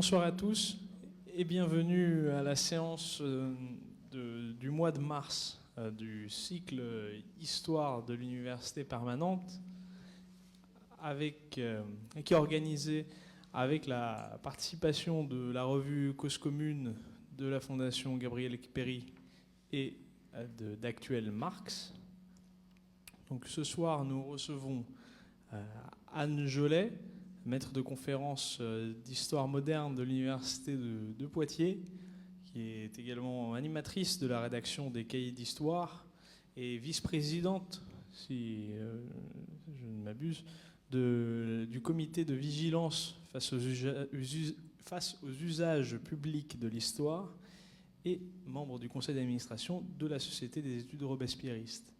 Bonsoir à tous et bienvenue à la séance du mois de mars du cycle Histoire de l'Université permanente qui est organisé avec la participation de la revue Cause Commune de la Fondation Gabriel Péry et d'Actuel Marx. Donc ce soir, nous recevons Anne Jolet, maître de conférence d'histoire moderne de l'Université de Poitiers, qui est également animatrice de la rédaction des cahiers d'histoire et vice-présidente, si je ne m'abuse, du comité de vigilance face aux usages publics de l'histoire et membre du conseil d'administration de la Société des études robespierristes.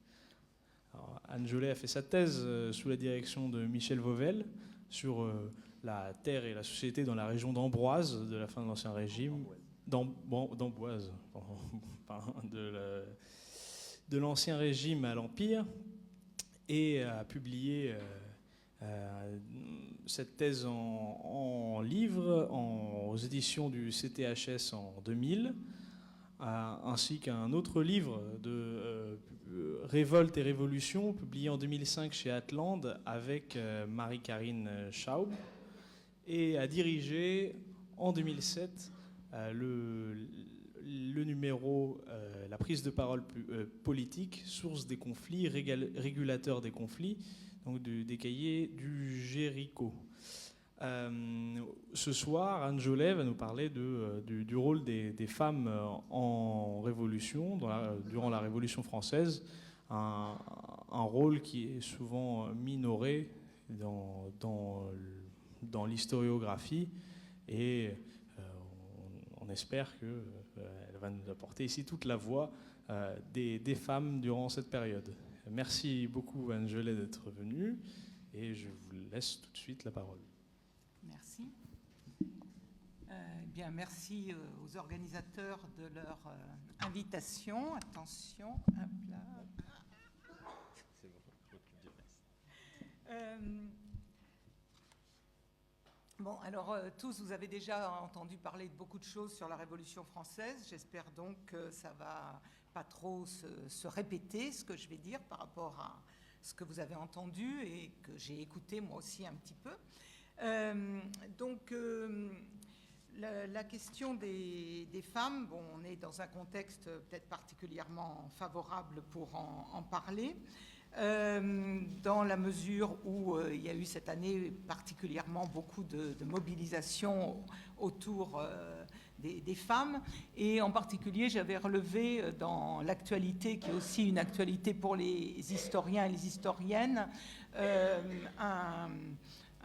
Alors, Anne Jolet a fait sa thèse sous la direction de Michel Vauvel sur la terre et la société dans la région d'Amboise de la fin de l'Ancien Régime, d'Amboise, de l'Ancien Régime à l'Empire, et a publié cette thèse en livre aux éditions du CTHS en 2000, ainsi qu'un autre livre de Révolte et Révolution, publié en 2005 chez Atlante avec Marie-Karine Schaub, et a dirigé en 2007 le numéro La prise de parole politique, source des conflits, régulateur des conflits, donc des cahiers du Géricault. Ce soir, Anne Jolet va nous parler du rôle des femmes en Révolution, durant la Révolution française, un rôle qui est souvent minoré dans l'historiographie, et on espère qu'elle va nous apporter ici toute la voix des femmes durant cette période. Merci beaucoup, Anne Jolet, d'être venue, et je vous laisse tout de suite la parole. Merci. Bien, merci aux organisateurs de leur invitation. Attention, hop là. C'est bon, je m'occupe du reste. Bon, alors tous, vous avez déjà entendu parler de beaucoup de choses sur la Révolution française. J'espère donc que ça va pas trop se répéter, ce que je vais dire par rapport à ce que vous avez entendu et que j'ai écouté moi aussi un petit peu. La question des femmes, bon, on est dans un contexte peut-être particulièrement favorable pour en parler, dans la mesure où il y a eu cette année particulièrement beaucoup de mobilisation autour des femmes, et en particulier j'avais relevé dans l'actualité, qui est aussi une actualité pour les historiens et les historiennes,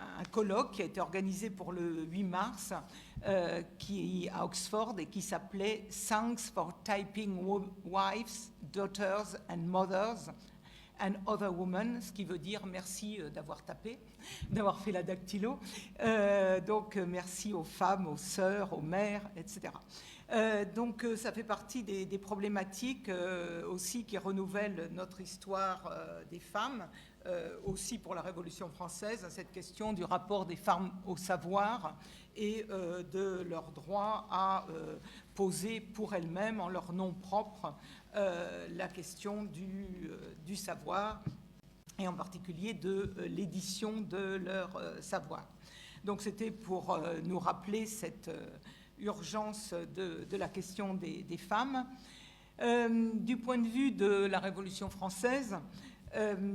un colloque qui a été organisé pour le 8 mars à Oxford et qui s'appelait « Thanks for typing wives, daughters and mothers and other women », ce qui veut dire merci d'avoir tapé, d'avoir fait la dactylo. Donc merci aux femmes, aux sœurs, aux mères, etc. Donc ça fait partie des problématiques aussi qui renouvellent notre histoire des femmes, aussi pour la Révolution française, cette question du rapport des femmes au savoir et de leur droit à poser pour elles-mêmes, en leur nom propre, la question du savoir, et en particulier de l'édition de leur savoir. Donc c'était pour nous rappeler cette urgence de la question des femmes. Du point de vue de la Révolution française,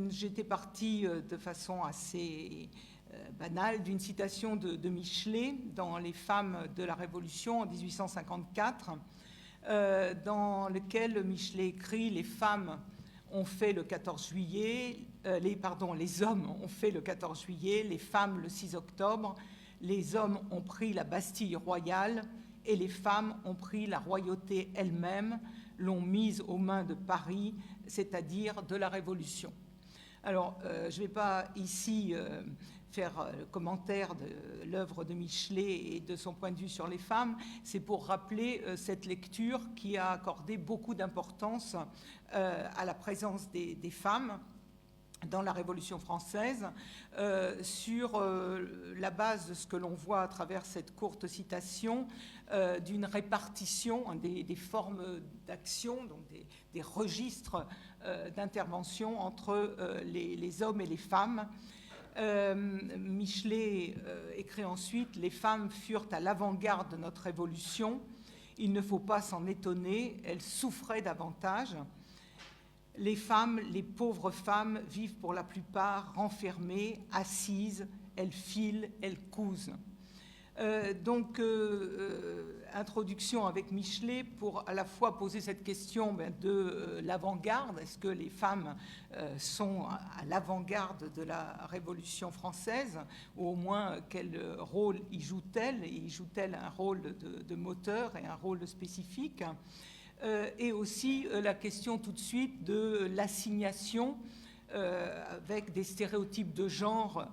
j'étais partie de façon assez banale d'une citation de Michelet dans Les femmes de la Révolution en 1854, dans lequel Michelet écrit « Les femmes ont fait le 14 juillet, les hommes ont fait le 14 juillet, les femmes le 6 octobre, les hommes ont pris la Bastille royale et les femmes ont pris la royauté elle-même, l'ont mise aux mains de Paris, c'est-à-dire de la Révolution ». Alors, je ne vais pas ici faire le commentaire de l'œuvre de Michelet et de son point de vue sur les femmes, c'est pour rappeler cette lecture qui a accordé beaucoup d'importance à la présence des femmes dans la Révolution française, sur la base de ce que l'on voit à travers cette courte citation, d'une répartition des formes d'action, donc des registres d'intervention entre les hommes et les femmes. Michelet écrit ensuite « Les femmes furent à l'avant-garde de notre révolution. Il ne faut pas s'en étonner, elles souffraient davantage. Les femmes, les pauvres femmes, vivent pour la plupart renfermées, assises, elles filent, elles cousent. » Introduction avec Michelet pour à la fois poser cette question de l'avant-garde. Est-ce que les femmes sont à l'avant-garde de la Révolution française, ou au moins quel rôle y jouent-elles? Y jouent-elles un rôle de moteur et un rôle spécifique? Et aussi la question tout de suite de l'assignation, avec des stéréotypes de genre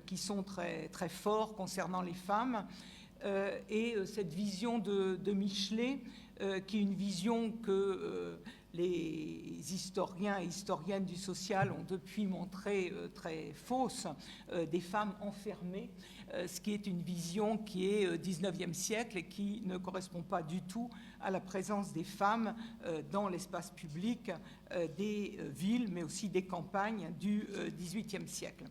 qui sont très, très forts concernant les femmes, et cette vision de Michelet, qui est une vision que les historiens et historiennes du social ont depuis montré très fausse, des femmes enfermées, ce qui est une vision qui est 19e siècle et qui ne correspond pas du tout à la présence des femmes dans l'espace public des villes, mais aussi des campagnes du XVIIIe siècle.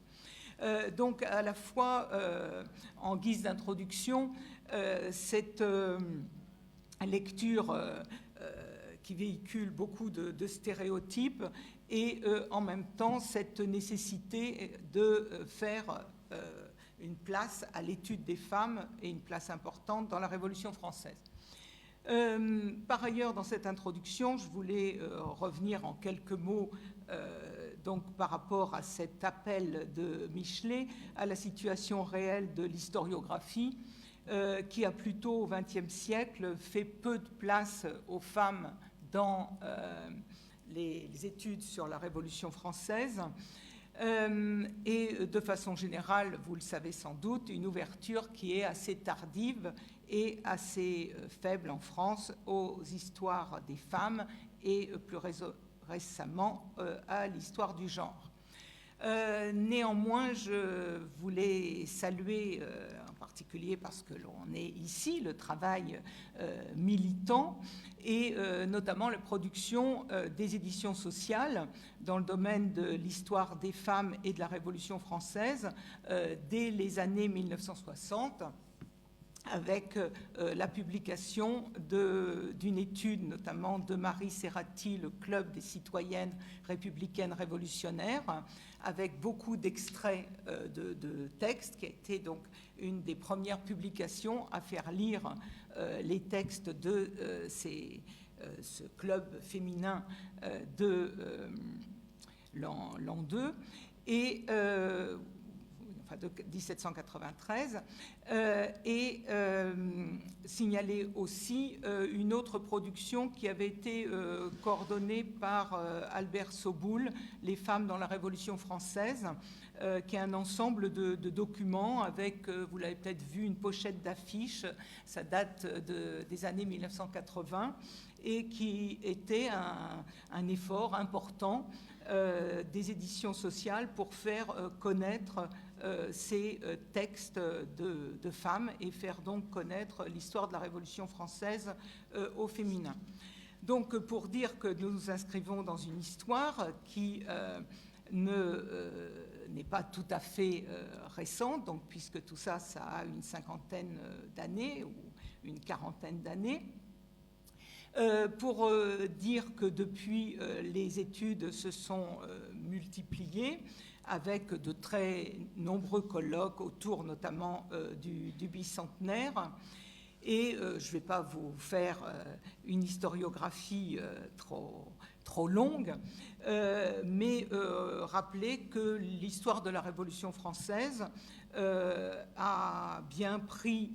Donc, à la fois, en guise d'introduction, cette lecture qui véhicule beaucoup de stéréotypes et en même temps cette nécessité de faire une place à l'étude des femmes et une place importante dans la Révolution française. Par ailleurs, dans cette introduction, je voulais revenir en quelques mots donc par rapport à cet appel de Michelet à la situation réelle de l'historiographie, qui a plutôt au XXe siècle fait peu de place aux femmes dans les études sur la Révolution française, et de façon générale, vous le savez sans doute, une ouverture qui est assez tardive et assez faible en France aux histoires des femmes et plus récemment à l'histoire du genre. Néanmoins, je voulais saluer, en particulier parce que l'on est ici, le travail militant et notamment la production des éditions sociales dans le domaine de l'histoire des femmes et de la Révolution française dès les années 1960, avec la publication d'une étude notamment de Marie Serrati, le Club des citoyennes républicaines révolutionnaires, avec beaucoup d'extraits de textes, qui a été donc une des premières publications à faire lire les textes de ce club féminin de l'an 2, et de 1793, et signaler aussi une autre production qui avait été coordonnée par Albert Soboul, Les femmes dans la Révolution française, qui est un ensemble de documents avec, vous l'avez peut-être vu, une pochette d'affiches. Ça date des années 1980 et qui était un effort important des éditions sociales pour faire connaître ces textes de femmes et faire donc connaître l'histoire de la Révolution française au féminin. Donc, pour dire que nous nous inscrivons dans une histoire qui n'est pas tout à fait récente, donc, puisque tout ça, ça a une cinquantaine d'années ou une quarantaine d'années. Pour dire que depuis, les études se sont multipliées avec de très nombreux colloques autour notamment du bicentenaire. Et je ne vais pas vous faire une historiographie trop longue, mais rappeler que l'histoire de la Révolution française a bien pris,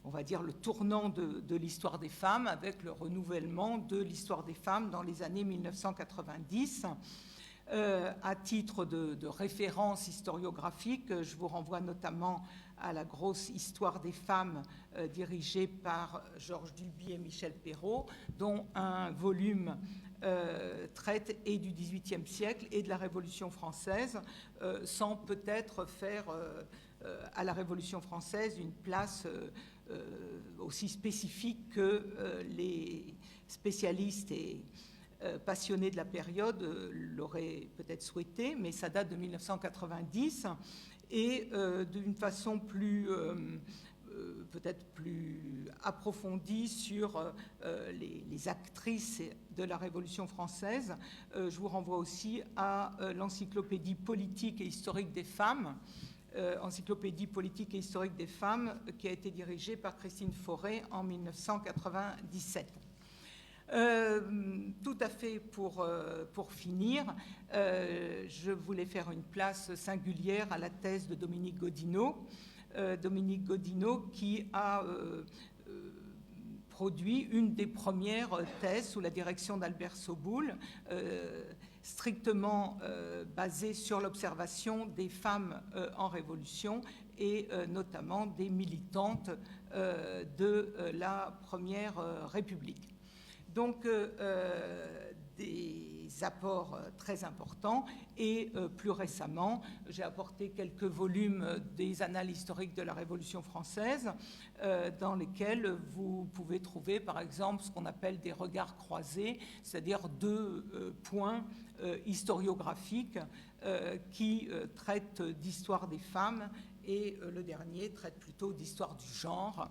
on va dire, le tournant de l'histoire des femmes avec le renouvellement de l'histoire des femmes dans les années 1990, À titre de référence historiographique, je vous renvoie notamment à la grosse histoire des femmes dirigée par Georges Duby et Michel Perrault, dont un volume traite et du XVIIIe siècle et de la Révolution française, sans peut-être faire à la Révolution française une place aussi spécifique que les spécialistes et passionnés de la période l'auraient peut-être souhaité, mais ça date de 1990 et d'une façon peut-être plus approfondie sur les actrices de la Révolution française. Je vous renvoie aussi à l'encyclopédie politique et historique des femmes, encyclopédie politique et historique des femmes, qui a été dirigée par Christine Fauré en 1997. Tout à fait pour finir, je voulais faire une place singulière à la thèse de Dominique Godineau. Dominique Godineau qui a produit une des premières thèses sous la direction d'Albert Soboul, strictement basée sur l'observation des femmes en révolution et notamment des militantes de la Première République. Donc, des apports très importants et plus récemment, j'ai apporté quelques volumes des annales historiques de la Révolution française dans lesquels vous pouvez trouver par exemple ce qu'on appelle des regards croisés, c'est-à-dire deux points historiographiques qui traitent d'histoire des femmes et le dernier traite plutôt d'histoire du genre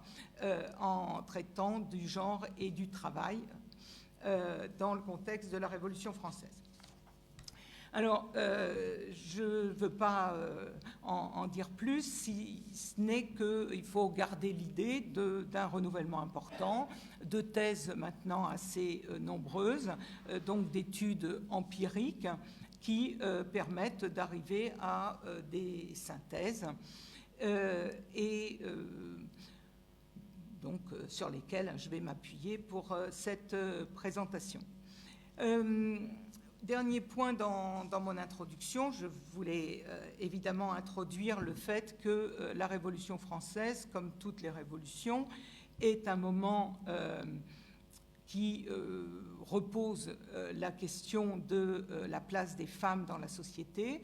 en traitant du genre et du travail dans le contexte de la Révolution française. Alors, je ne veux pas en dire plus, si ce n'est qu'il faut garder l'idée d'un renouvellement important, de thèses maintenant assez nombreuses, donc d'études empiriques qui permettent d'arriver à des synthèses donc, sur lesquels je vais m'appuyer pour cette présentation. Dernier point dans mon introduction, je voulais évidemment introduire le fait que la Révolution française, comme toutes les révolutions, est un moment qui repose la question de la place des femmes dans la société,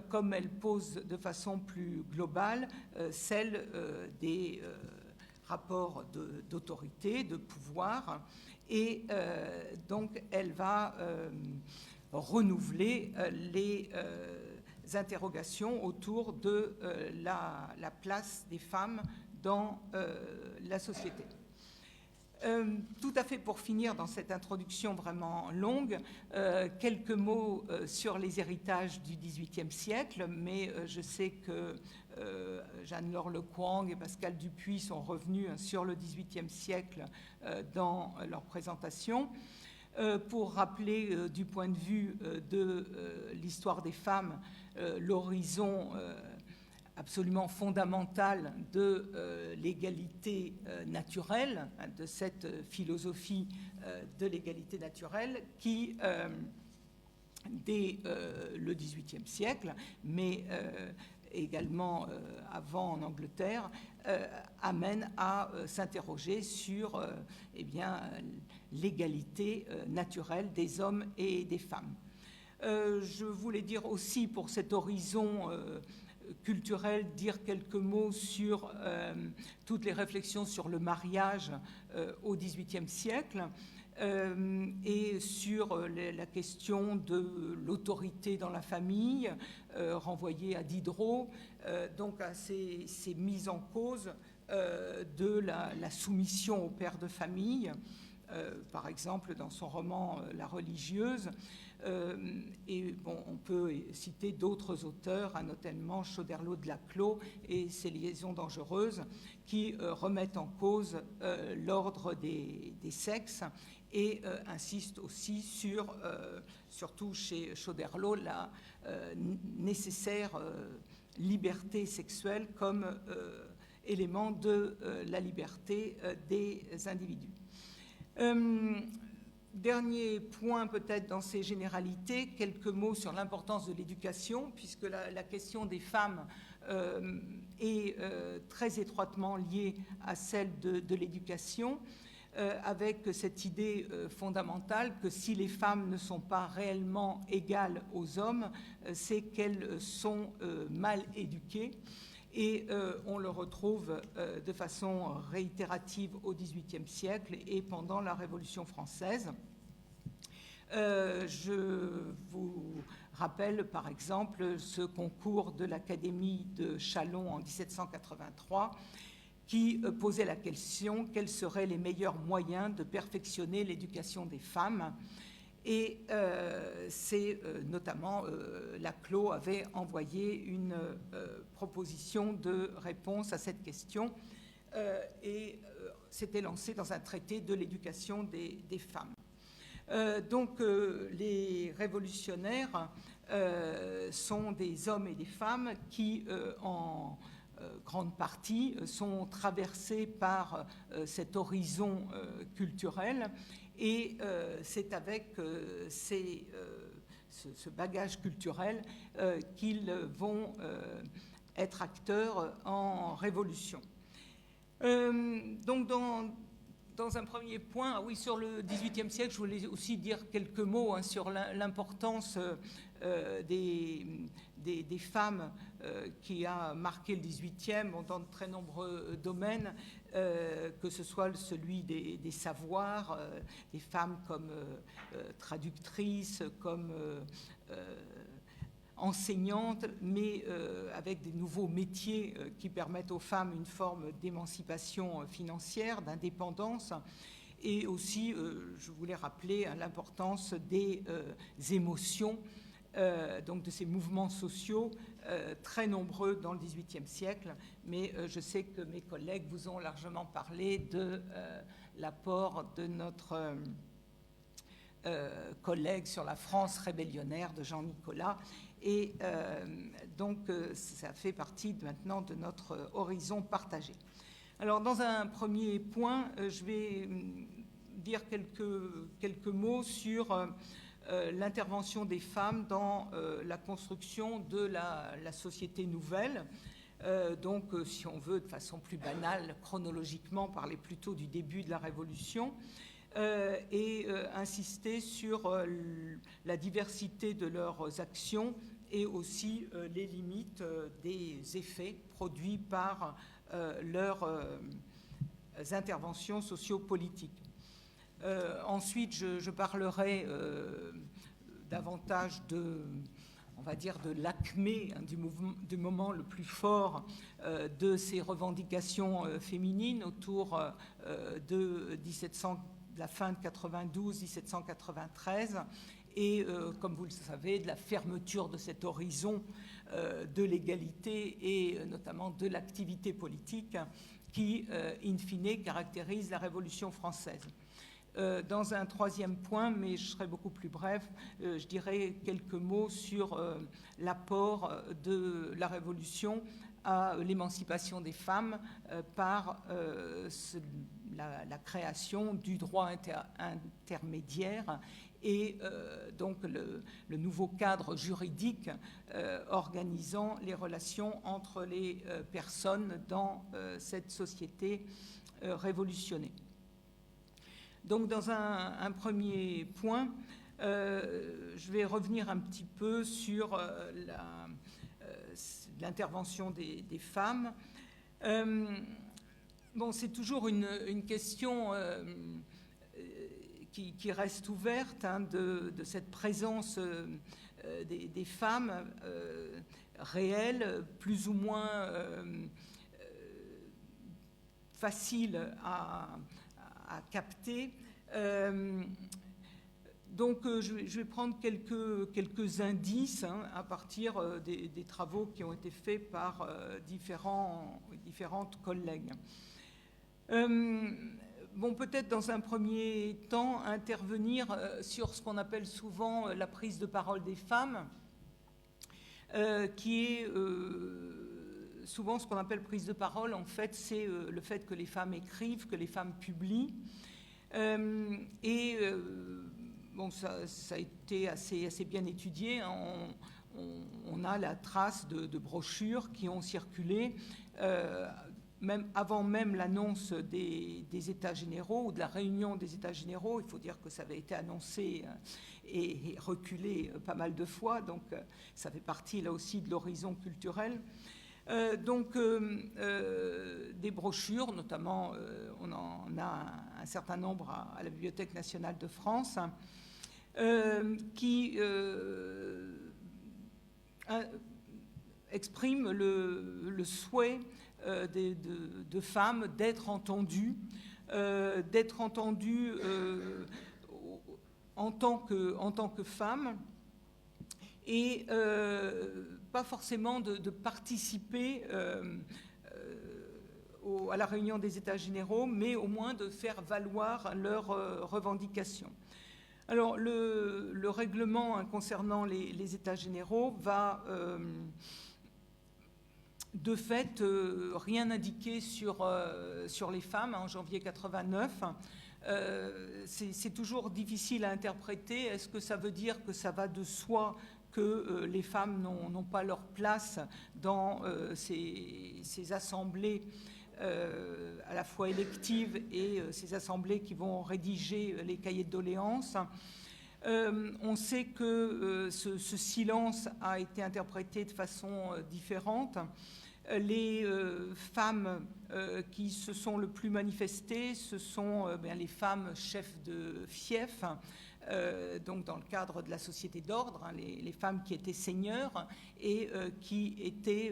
comme elle pose de façon plus globale celle des rapports d'autorité, de pouvoir, et donc elle va renouveler les interrogations autour de la place des femmes dans la société. Tout à fait pour finir dans cette introduction vraiment longue, quelques mots sur les héritages du XVIIIe siècle, mais je sais que Jeanne-Laure Lecoing et Pascal Dupuis sont revenus sur le XVIIIe siècle dans leur présentation. Pour rappeler du point de vue de l'histoire des femmes l'horizon absolument fondamentale de l'égalité naturelle, de cette philosophie de l'égalité naturelle qui, dès le XVIIIe siècle, mais également avant en Angleterre, amène à s'interroger sur l'égalité naturelle des hommes et des femmes. Je voulais dire aussi pour cet horizon culturel, dire quelques mots sur toutes les réflexions sur le mariage au XVIIIe siècle et sur la question de l'autorité dans la famille, renvoyée à Diderot, donc à ces mises en cause de la soumission au père de famille, par exemple dans son roman La religieuse. Et bon, on peut citer d'autres auteurs, notamment Choderlos de Laclos et ses liaisons dangereuses, qui remettent en cause l'ordre des sexes et insistent aussi sur, surtout chez Choderlos, la nécessaire liberté sexuelle comme élément de la liberté des individus. Dernier point peut-être dans ces généralités, quelques mots sur l'importance de l'éducation, puisque la question des femmes est très étroitement liée à celle de l'éducation, avec cette idée fondamentale que si les femmes ne sont pas réellement égales aux hommes, c'est qu'elles sont mal éduquées. Et on le retrouve de façon réitérative au XVIIIe siècle et pendant la Révolution française. Je vous rappelle par exemple ce concours de l'Académie de Châlons en 1783 qui posait la question: quels seraient les meilleurs moyens de perfectionner l'éducation des femmes? Et c'est notamment Laclos avait envoyé une proposition de réponse à cette question et s'était lancé dans un traité de l'éducation des femmes. Donc les révolutionnaires sont des hommes et des femmes qui, en grande partie, sont traversés par cet horizon culturel. Et c'est avec ce bagage culturel qu'ils vont être acteurs en révolution. Donc dans un premier point, oui, sur le XVIIIe siècle, je voulais aussi dire quelques mots sur l'importance des femmes qui a marqué le XVIIIe dans de très nombreux domaines, que ce soit celui des savoirs, des femmes comme traductrices, comme enseignantes, mais avec des nouveaux métiers qui permettent aux femmes une forme d'émancipation financière, d'indépendance. Et aussi, je voulais rappeler l'importance des émotions, donc de ces mouvements sociaux très nombreux dans le XVIIIe siècle, mais je sais que mes collègues vous ont largement parlé de l'apport de notre collègue sur la France rébellionnaire de Jean Nicolas, et donc ça fait partie maintenant de notre horizon partagé. Alors dans un premier point, je vais dire quelques mots sur l'intervention des femmes dans la construction de la société nouvelle. Donc, si on veut, de façon plus banale, chronologiquement, parler plutôt du début de la Révolution, et insister sur la diversité de leurs actions et aussi les limites des effets produits par leurs interventions sociopolitiques. Ensuite, je parlerai davantage on va dire, de l'acmé du moment le plus fort de ces revendications féminines autour de la fin de 92-1793 et, comme vous le savez, de la fermeture de cet horizon de l'égalité et notamment de l'activité politique qui, in fine, caractérise la Révolution française. Dans un troisième point, mais je serai beaucoup plus bref, je dirai quelques mots sur l'apport de la Révolution à l'émancipation des femmes par la création du droit intermédiaire et donc le nouveau cadre juridique organisant les relations entre les personnes dans cette société révolutionnée. Donc, dans un premier point, je vais revenir un petit peu sur l'intervention des femmes. Bon, c'est toujours une question qui reste ouverte de cette présence des femmes réelles, plus ou moins faciles à capter. Donc, je vais prendre quelques indices à partir des travaux qui ont été faits par différentes collègues. Bon, peut-être dans un premier temps intervenir sur ce qu'on appelle souvent la prise de parole des femmes, qui est souvent ce qu'on appelle prise de parole. En fait, c'est le fait que les femmes écrivent, que les femmes publient. Et bon, ça a été assez bien étudié. On a la trace de brochures qui ont circulé avant même l'annonce des États généraux ou de la réunion des États généraux. Il faut dire que ça avait été annoncé et reculé pas mal de fois, donc ça fait partie là aussi de l'horizon culturel. Des brochures, notamment on en a un certain nombre à la Bibliothèque nationale de France, qui expriment le souhait de femmes d'être entendues, en tant que femmes, et pas forcément de participer à la réunion des États généraux, mais au moins de faire valoir leurs revendications. Alors, le règlement concernant les États généraux va de fait rien indiquer sur les femmes en janvier 89. C'est toujours difficile à interpréter. Est-ce que ça veut dire que ça va de soi que les femmes n'ont pas leur place dans ces assemblées à la fois électives et ces assemblées qui vont rédiger les cahiers de doléances? On sait que ce silence a été interprété de façon différente. Les femmes qui se sont le plus manifestées, ce sont les femmes chefs de fief, donc dans le cadre de la société d'ordre, hein, les femmes qui étaient seigneurs et qui étaient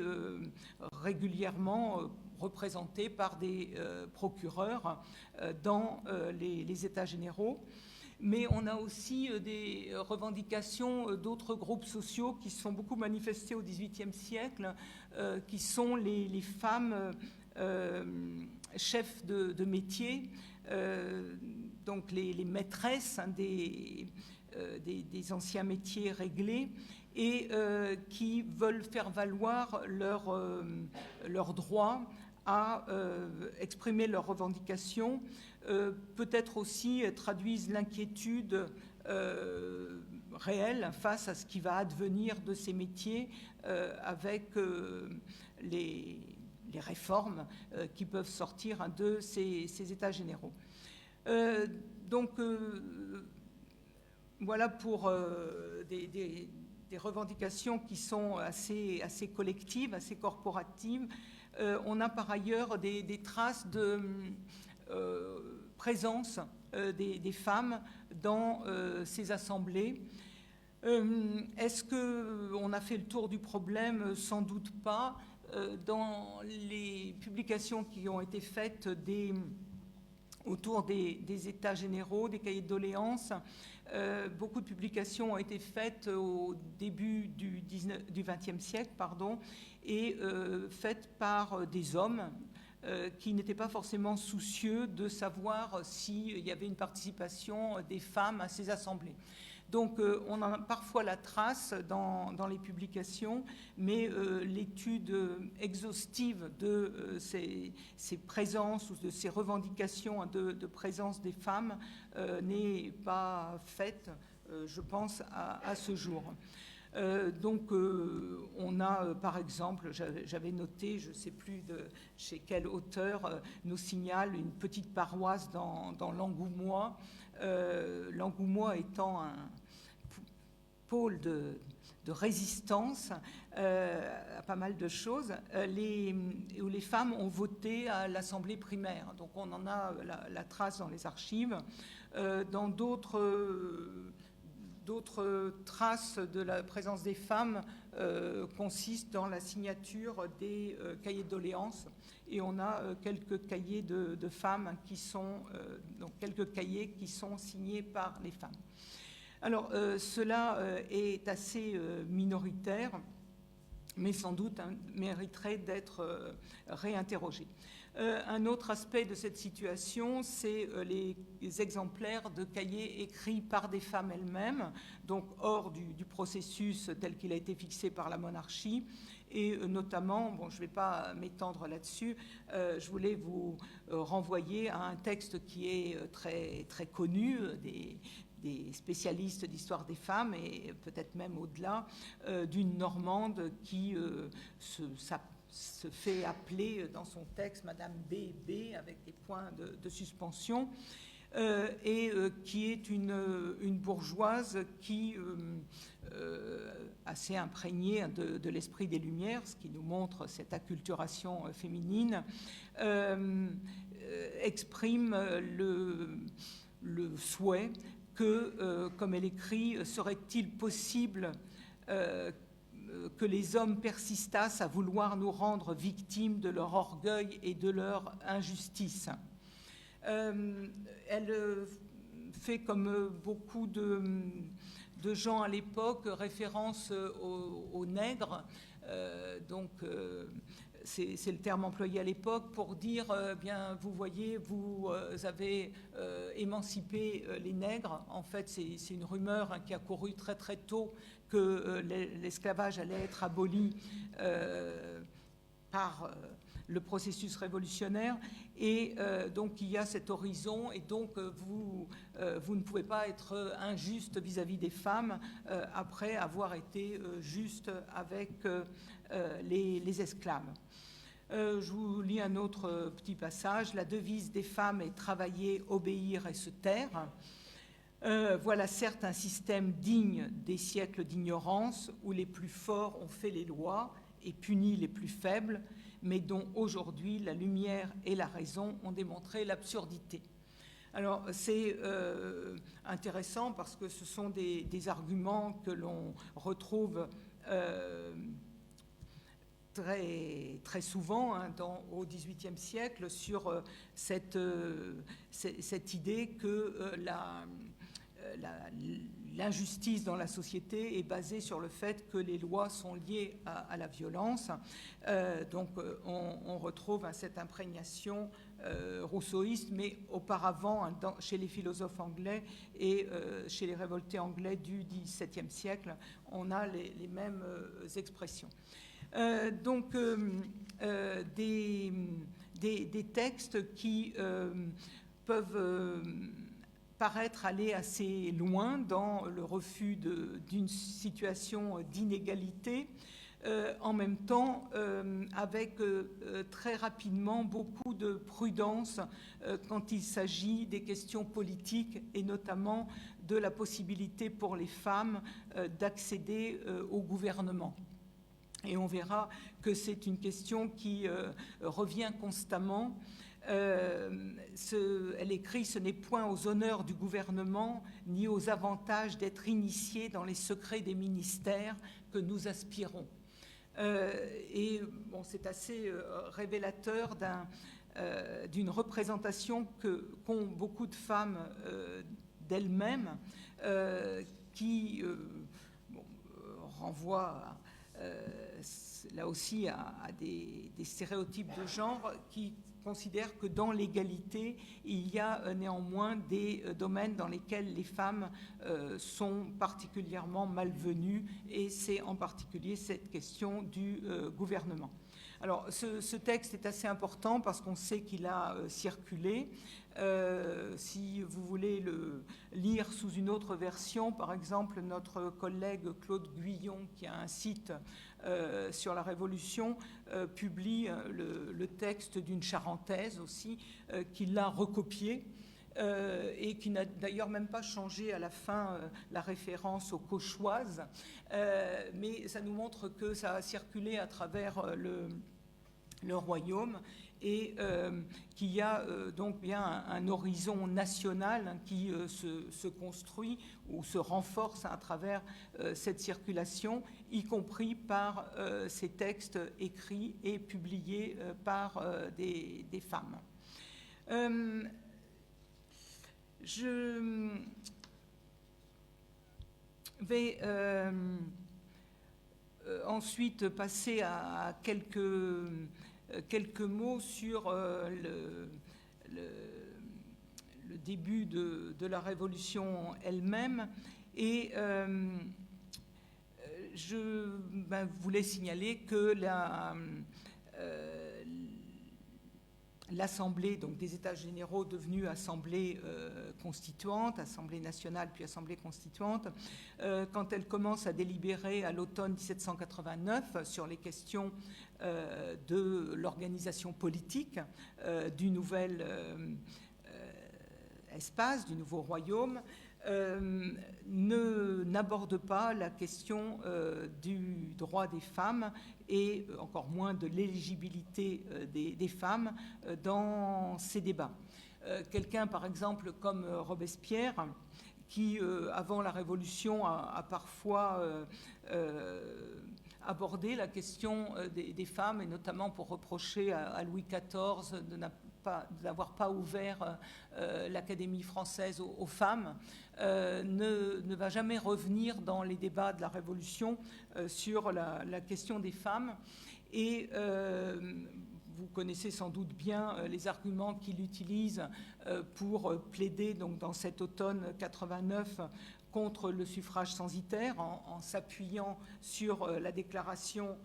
régulièrement représentées par des procureurs dans les États généraux. Mais on a aussi des revendications d'autres groupes sociaux qui se sont beaucoup manifestés au XVIIIe siècle, qui sont les femmes chefs de métier, donc les maîtresses, hein, des anciens métiers réglés, et qui veulent faire valoir leur droit à exprimer leurs revendications, peut-être aussi traduisent l'inquiétude réelle face à ce qui va advenir de ces métiers avec les réformes qui peuvent sortir de ces États généraux. Voilà pour des revendications qui sont assez collectives, assez corporatives. On a par ailleurs des traces de présence des femmes dans ces assemblées. Est-ce qu'on a fait le tour du problème? Sans doute pas. Dans les publications qui ont été faites autour des États généraux, des cahiers de doléances, beaucoup de publications ont été faites au début du XXe siècle, et faites par des hommes qui n'étaient pas forcément soucieux de savoir s'il y avait une participation des femmes à ces assemblées. Donc on a parfois la trace dans les publications, mais l'étude exhaustive de ces présences ou de ces revendications de présence des femmes n'est pas faite, je pense, à ce jour. On a, par exemple, j'avais noté, je ne sais plus chez quel auteur, nous signale une petite paroisse dans l'Angoumois, l'Angoumois étant un pôle de résistance à pas mal de choses, où les femmes ont voté à l'Assemblée primaire. Donc on en a la trace dans les archives. Dans d'autres traces de la présence des femmes consistent dans la signature des cahiers de doléances, et on a quelques cahiers de femmes qui sont donc quelques cahiers qui sont signés par les femmes. Alors cela est assez minoritaire, mais sans doute mériterait d'être réinterrogé. Un autre aspect de cette situation, c'est les exemplaires de cahiers écrits par des femmes elles-mêmes, donc hors du processus tel qu'il a été fixé par la monarchie, et notamment, je ne vais pas m'étendre là-dessus, je voulais vous renvoyer à un texte qui est très, très connu des spécialistes d'histoire des femmes, et peut-être même au-delà, d'une Normande qui se fait appeler dans son texte Madame B, avec des points de suspension, et qui est une bourgeoise qui, assez imprégnée de l'esprit des Lumières, ce qui nous montre cette acculturation féminine, exprime le souhait que, comme elle écrit, serait-il possible que les hommes persistassent à vouloir nous rendre victimes de leur orgueil et de leur injustice. Elle fait, comme beaucoup de gens à l'époque, référence aux nègres. C'est le terme employé à l'époque pour dire, bien, vous voyez, vous avez émancipé les nègres. En fait, c'est une rumeur qui a couru très très tôt que l'esclavage allait être aboli par le processus révolutionnaire, et donc il y a cet horizon, et donc vous ne pouvez pas être injuste vis-à-vis des femmes après avoir été juste avec les esclaves. Je vous lis un autre petit passage. La devise des femmes est travailler, obéir et se taire. Voilà certes un système digne des siècles d'ignorance où les plus forts ont fait les lois et puni les plus faibles, mais dont aujourd'hui la lumière et la raison ont démontré l'absurdité. Alors c'est intéressant parce que ce sont des arguments que l'on retrouve très, très souvent au XVIIIe siècle sur cette idée que l'injustice dans la société est basée sur le fait que les lois sont liées à la violence. Donc on retrouve cette imprégnation rousseauiste, mais auparavant chez les philosophes anglais et chez les révoltés anglais du XVIIe siècle, on a les mêmes expressions. Donc des textes qui peuvent paraître aller assez loin dans le refus d'une situation d'inégalité, en même temps avec très rapidement beaucoup de prudence quand il s'agit des questions politiques, et notamment de la possibilité pour les femmes d'accéder au gouvernement. Et on verra que c'est une question qui revient constamment. Elle écrit « Ce n'est point aux honneurs du gouvernement, ni aux avantages d'être initiés dans les secrets des ministères que nous aspirons. » Et bon, c'est assez révélateur d'une représentation qu'ont beaucoup de femmes d'elles-mêmes, qui renvoie là aussi à des stéréotypes de genre qui considèrent que dans l'égalité, il y a néanmoins des domaines dans lesquels les femmes sont particulièrement malvenues, et c'est en particulier cette question du gouvernement. Alors, ce texte est assez important parce qu'on sait qu'il a circulé. Si vous voulez le lire sous une autre version, par exemple, notre collègue Claude Guyon, qui a un site sur la Révolution, publie le texte d'une Charentaise aussi, qui l'a recopié. Et qui n'a d'ailleurs même pas changé à la fin la référence aux Cauchoises, mais ça nous montre que ça a circulé à travers le royaume, et qu'il y a donc bien un horizon national qui se construit ou se renforce à travers cette circulation, y compris par ces textes écrits et publiés par des femmes. Je vais ensuite passer à quelques mots sur le début de la Révolution elle-même. Et je voulais signaler que l'Assemblée donc des États généraux devenue Assemblée constituante, Assemblée nationale puis Assemblée constituante, quand elle commence à délibérer à l'automne 1789 sur les questions de l'organisation politique du nouvel espace, du nouveau royaume, n'aborde pas la question du droit des femmes et encore moins de l'éligibilité des femmes dans ces débats. Quelqu'un, par exemple, comme Robespierre, qui, avant la Révolution, a parfois abordé la question des femmes, et notamment pour reprocher à Louis XIV d'avoir pas ouvert l'Académie française aux femmes, ne va jamais revenir dans les débats de la Révolution sur la question des femmes. Et vous connaissez sans doute bien les arguments qu'il utilise pour plaider donc, dans cet automne 89 contre le suffrage censitaire en s'appuyant sur la déclaration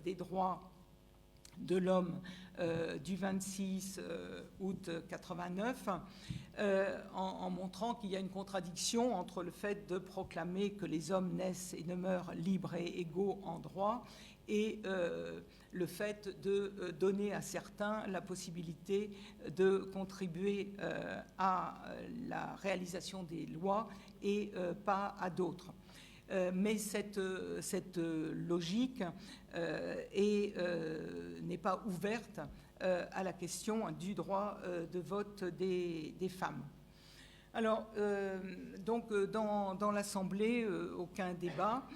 des droits de l'homme du 26 août 89, en montrant qu'il y a une contradiction entre le fait de proclamer que les hommes naissent et ne meurent libres et égaux en droit et le fait de donner à certains la possibilité de contribuer à la réalisation des lois et pas à d'autres. Mais cette logique n'est pas ouverte à la question du droit de vote des femmes. Alors, donc, dans l'Assemblée, aucun débat.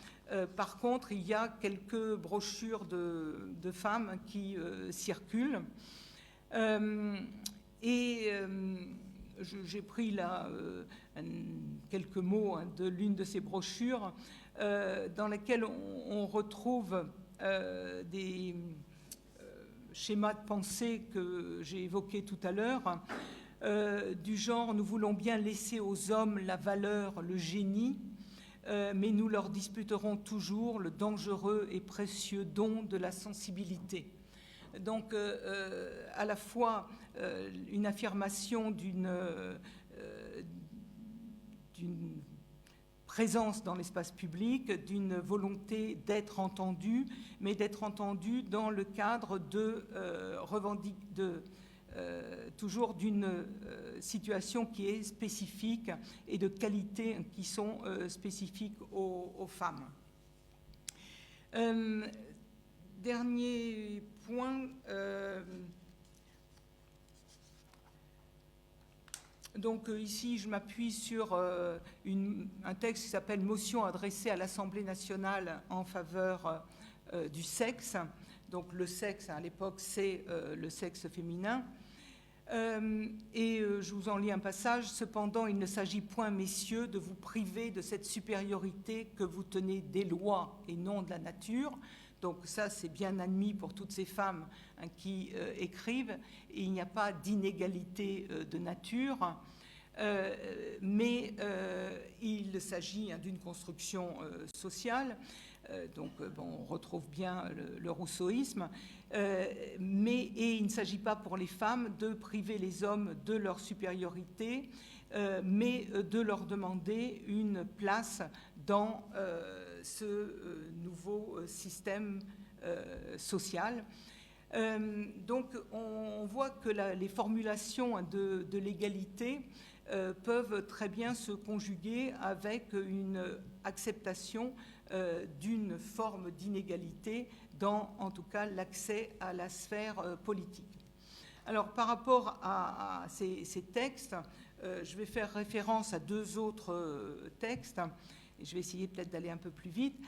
Par contre, il y a quelques brochures de femmes qui circulent. J'ai pris là quelques mots de l'une de ces brochures dans lesquelles on retrouve des schémas de pensée que j'ai évoqués tout à l'heure, du genre « Nous voulons bien laisser aux hommes la valeur, le génie, mais nous leur disputerons toujours le dangereux et précieux don de la sensibilité ». Donc, à la fois une affirmation d'une présence dans l'espace public, d'une volonté d'être entendu, mais d'être entendu dans le cadre toujours d'une situation qui est spécifique et de qualités qui sont spécifiques aux femmes. Dernier point, donc ici je m'appuie sur un texte qui s'appelle « Motion adressée à l'Assemblée nationale en faveur du sexe ». Donc le sexe, à l'époque, c'est le sexe féminin. Je vous en lis un passage. « Cependant, il ne s'agit point, messieurs, de vous priver de cette supériorité que vous tenez des lois et non de la nature. » Donc ça, c'est bien admis pour toutes ces femmes qui écrivent. Et il n'y a pas d'inégalité de nature, mais il s'agit d'une construction sociale. On retrouve bien le rousseauisme. Et il ne s'agit pas pour les femmes de priver les hommes de leur supériorité, mais de leur demander une place dans ce nouveau système social. Donc on voit que les formulations de l'égalité peuvent très bien se conjuguer avec une acceptation d'une forme d'inégalité dans, en tout cas, l'accès à la sphère politique. Alors, par rapport à ces textes, je vais faire référence à deux autres textes, et je vais essayer peut-être d'aller un peu plus vite,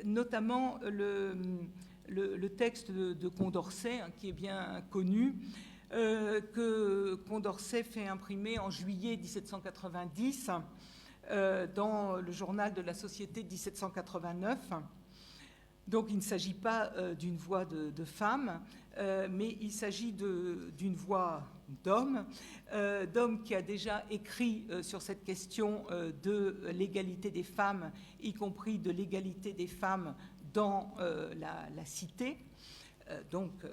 notamment le texte de Condorcet, qui est bien connu, que Condorcet fait imprimer en juillet 1790 dans le journal de la Société de 1789. Donc il ne s'agit pas d'une voix de femme, mais il s'agit d'une voix d'homme qui a déjà écrit sur cette question de l'égalité des femmes, y compris de l'égalité des femmes dans la cité. Donc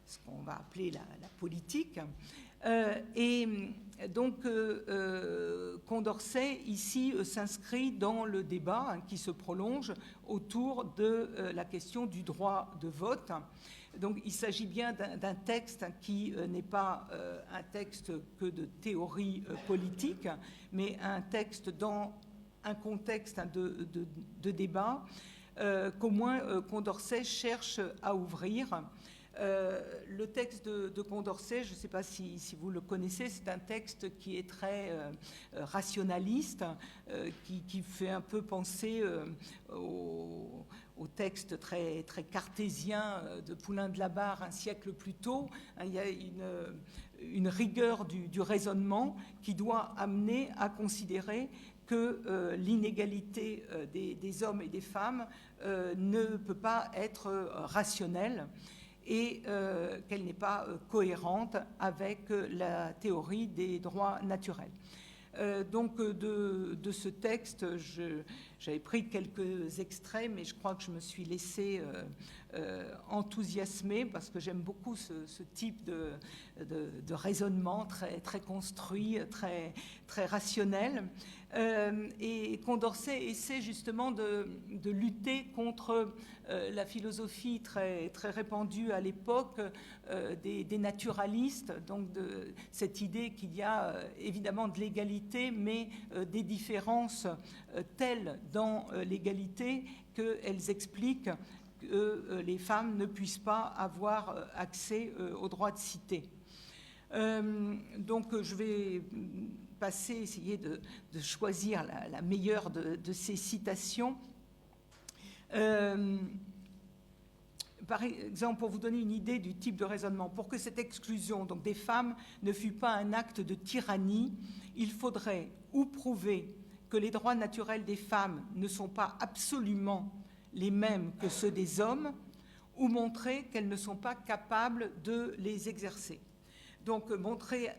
ce qu'on va appeler la politique. Et donc, Condorcet, ici, s'inscrit dans le débat qui se prolonge autour de la question du droit de vote. Donc, il s'agit bien d'un texte qui n'est pas un texte que de théorie politique, mais un texte dans un contexte de débat qu'au moins Condorcet cherche à ouvrir. Le texte de Condorcet, je ne sais pas si vous le connaissez, c'est un texte qui est très rationaliste, qui fait un peu penser au texte très, très cartésien de Poulain de la Barre un siècle plus tôt. Il y a une rigueur du raisonnement qui doit amener à considérer que l'inégalité des hommes et des femmes ne peut pas être rationnelle et qu'elle n'est pas cohérente avec la théorie des droits naturels. Donc de ce texte, j'avais pris quelques extraits, mais je crois que je me suis laissée enthousiasmer parce que j'aime beaucoup ce type de raisonnement très, très construit, très, très rationnel. Et Condorcet essaie justement de lutter contre la philosophie très, très répandue à l'époque des naturalistes, donc de cette idée qu'il y a évidemment de l'égalité, mais des différences telles dans l'égalité qu'elles expliquent que les femmes ne puissent pas avoir accès au droit de cité. Donc je vais essayer de choisir la meilleure de ces citations. Par exemple, pour vous donner une idée du type de raisonnement, pour que cette exclusion donc, des femmes ne fût pas un acte de tyrannie, il faudrait ou prouver que les droits naturels des femmes ne sont pas absolument les mêmes que ceux des hommes, ou montrer qu'elles ne sont pas capables de les exercer. Donc montrer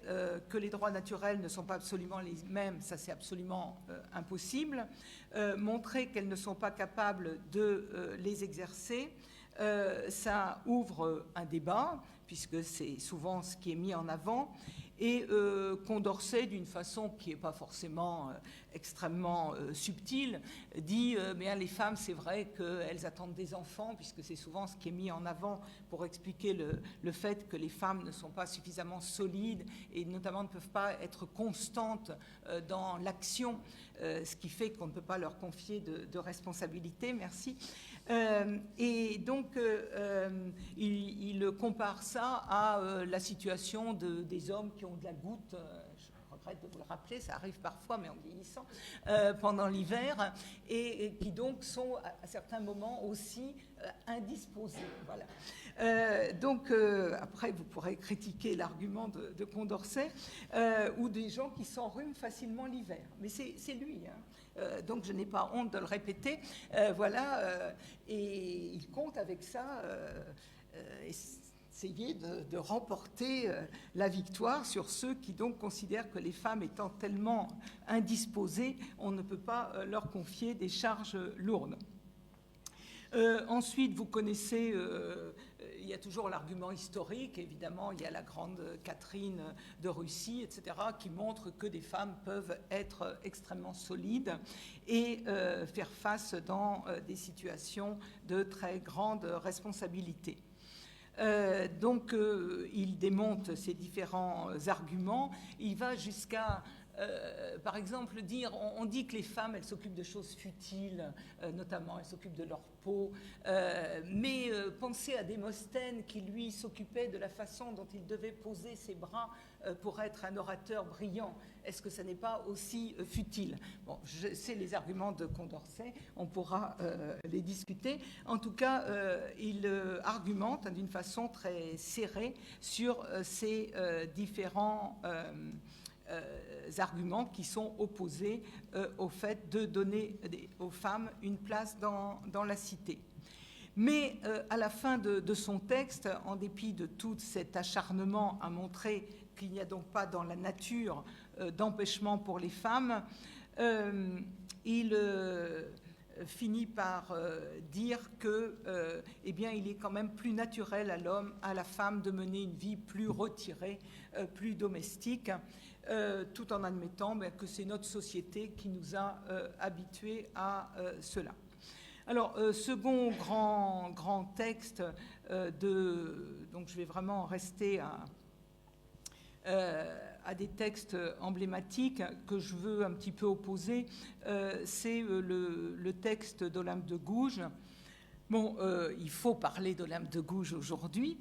que les droits naturels ne sont pas absolument les mêmes, ça c'est absolument impossible. Montrer qu'elles ne sont pas capables de les exercer, ça ouvre un débat, puisque c'est souvent ce qui est mis en avant. Et Condorcet, d'une façon qui n'est pas forcément extrêmement subtile, dit mais les femmes, c'est vrai qu'elles attendent des enfants, puisque c'est souvent ce qui est mis en avant pour expliquer le fait que les femmes ne sont pas suffisamment solides et notamment ne peuvent pas être constantes dans l'action, ce qui fait qu'on ne peut pas leur confier de responsabilité. Merci. Et donc, il compare ça à la situation des hommes qui ont de la goutte, je regrette de vous le rappeler, ça arrive parfois, mais en vieillissant, pendant l'hiver, et qui donc sont à certains moments aussi indisposés. Voilà. Donc, après, vous pourrez critiquer l'argument de Condorcet, ou des gens qui s'enrhument facilement l'hiver. Mais c'est lui, hein. Donc je n'ai pas honte de le répéter. Voilà, et il compte avec ça essayer de remporter la victoire sur ceux qui donc considèrent que les femmes étant tellement indisposées, on ne peut pas leur confier des charges lourdes. Ensuite, vous connaissez, il y a toujours l'argument historique, évidemment, il y a la grande Catherine de Russie, etc., qui montre que des femmes peuvent être extrêmement solides et faire face dans des situations de très grande responsabilité. Donc, il démonte ces différents arguments, il va jusqu'à... par exemple, on dit que les femmes, elles s'occupent de choses futiles, notamment elles s'occupent de leur peau, mais pensez à Démosthène qui, lui, s'occupait de la façon dont il devait poser ses bras pour être un orateur brillant. Est-ce que ça n'est pas aussi futile? Bon, c'est les arguments de Condorcet, on pourra les discuter. En tout cas, il argumente d'une façon très serrée sur ces différents... arguments qui sont opposés au fait de donner aux femmes une place dans la cité. Mais à la fin de son texte, en dépit de tout cet acharnement à montrer qu'il n'y a donc pas dans la nature d'empêchement pour les femmes, il finit par dire que, eh bien, il est quand même plus naturel à l'homme, à la femme, de mener une vie plus retirée, plus domestique, tout en admettant que c'est notre société qui nous a habitués à cela. Alors, second grand texte donc je vais vraiment rester à des textes emblématiques que je veux un petit peu opposer, c'est le texte d'Olympe de Gouges. Bon, il faut parler d'Olympe de Gouges aujourd'hui,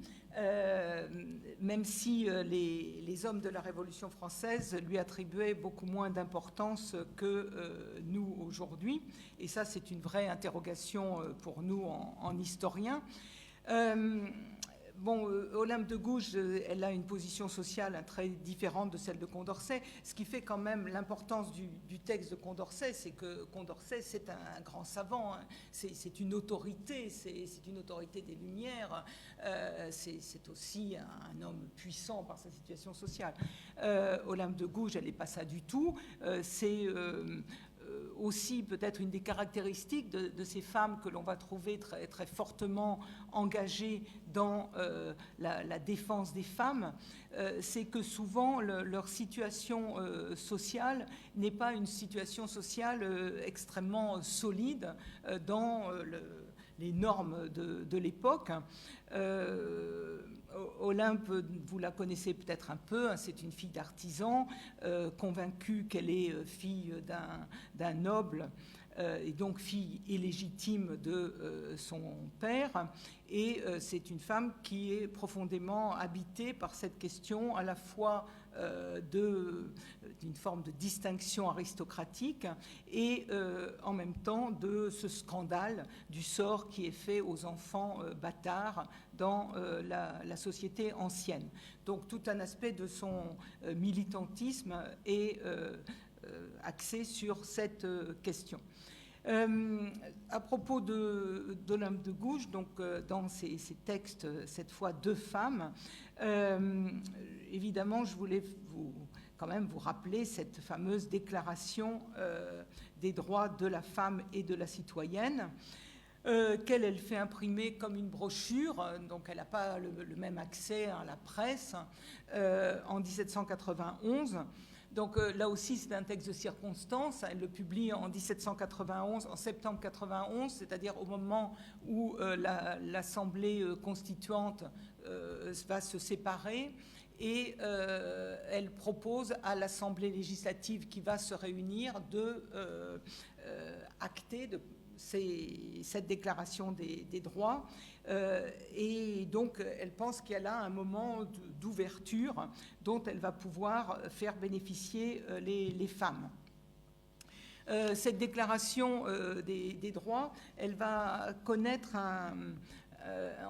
même si les hommes de la Révolution française lui attribuaient beaucoup moins d'importance que nous aujourd'hui. Et ça, c'est une vraie interrogation pour nous en historiens. Olympe de Gouges, elle a une position sociale très différente de celle de Condorcet, ce qui fait quand même l'importance du texte de Condorcet, c'est que Condorcet, c'est un grand savant, hein. C'est une autorité, c'est une autorité des Lumières, c'est aussi un homme puissant par sa situation sociale. Olympe de Gouges, elle n'est pas ça du tout, c'est aussi peut-être une des caractéristiques de ces femmes que l'on va trouver très, très fortement engagées dans la défense des femmes, c'est que souvent leur situation sociale n'est pas une situation sociale extrêmement solide dans les normes de l'époque. Olympe, vous la connaissez peut-être un peu, hein, c'est une fille d'artisan, convaincue qu'elle est fille d'un noble, et donc fille illégitime de son père. Et c'est une femme qui est profondément habitée par cette question à la fois d'une forme de distinction aristocratique et en même temps de ce scandale du sort qui est fait aux enfants bâtards dans la société ancienne. Donc tout un aspect de son militantisme est axé sur cette question. À propos d'Olympe de Gouges, donc dans ces textes, cette fois deux femmes, évidemment, je voulais quand même vous rappeler cette fameuse déclaration des droits de la femme et de la citoyenne, qu'elle fait imprimer comme une brochure, donc elle n'a pas le même accès à la presse, en 1791. Donc là aussi, c'est un texte de circonstance. Elle le publie en 1791, en septembre 91, c'est-à-dire au moment où l'Assemblée constituante va se séparer. Et elle propose à l'Assemblée législative qui va se réunir de acter cette déclaration des droits. Et donc, elle pense qu'il y a là un moment d'ouverture dont elle va pouvoir faire bénéficier les femmes. Cette déclaration des droits, elle va connaître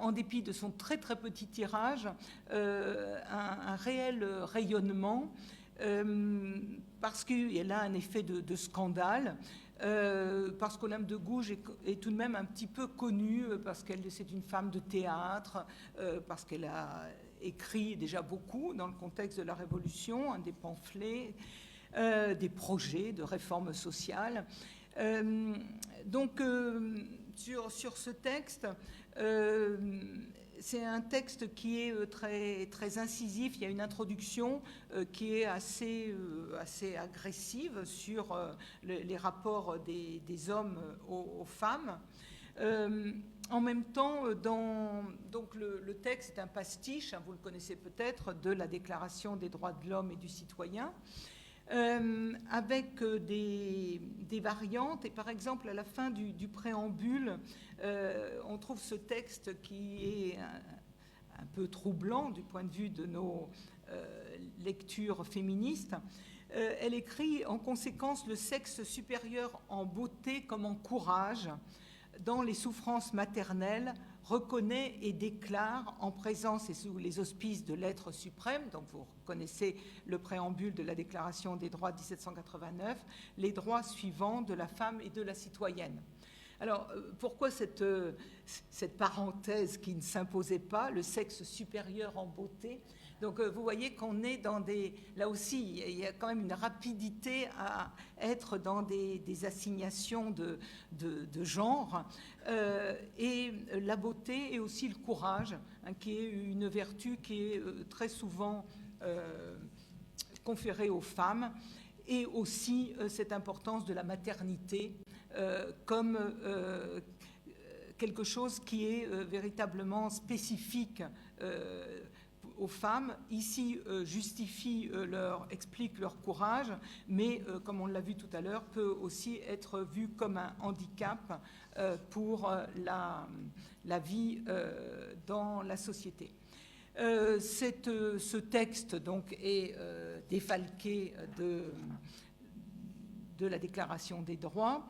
en dépit de son très très petit tirage, un réel rayonnement, parce qu'elle a un effet de scandale. Parce qu'Olympe de Gouges est tout de même un petit peu connue, parce c'est une femme de théâtre, parce qu'elle a écrit déjà beaucoup dans le contexte de la Révolution, des pamphlets, des projets de réforme sociale. Donc, sur ce texte, c'est un texte qui est très, très incisif. Il y a une introduction qui est assez agressive sur les rapports des hommes aux femmes. En même temps, donc le texte est un pastiche, hein, vous le connaissez peut-être, de la Déclaration des droits de l'homme et du citoyen, avec des variantes. Et par exemple, à la fin du préambule, on trouve ce texte qui est un peu troublant du point de vue de nos lectures féministes. Elle écrit: en conséquence, le sexe supérieur en beauté comme en courage, dans les souffrances maternelles, reconnaît et déclare, en présence et sous les auspices de l'être suprême, donc vous connaissez le préambule de la Déclaration des droits de 1789, les droits suivants de la femme et de la citoyenne. Alors, pourquoi cette parenthèse qui ne s'imposait pas, le sexe supérieur en beauté? Donc vous voyez qu'on est dans des... Là aussi, il y a quand même une rapidité à être dans des assignations de genre. Et la beauté et aussi le courage, hein, qui est une vertu qui est très souvent conférée aux femmes. Et aussi cette importance de la maternité comme quelque chose qui est véritablement spécifique aux femmes. Ici, explique leur courage, mais comme on l'a vu tout à l'heure, peut aussi être vu comme un handicap pour la vie dans la société. Ce texte donc, est défalqué de la Déclaration des droits,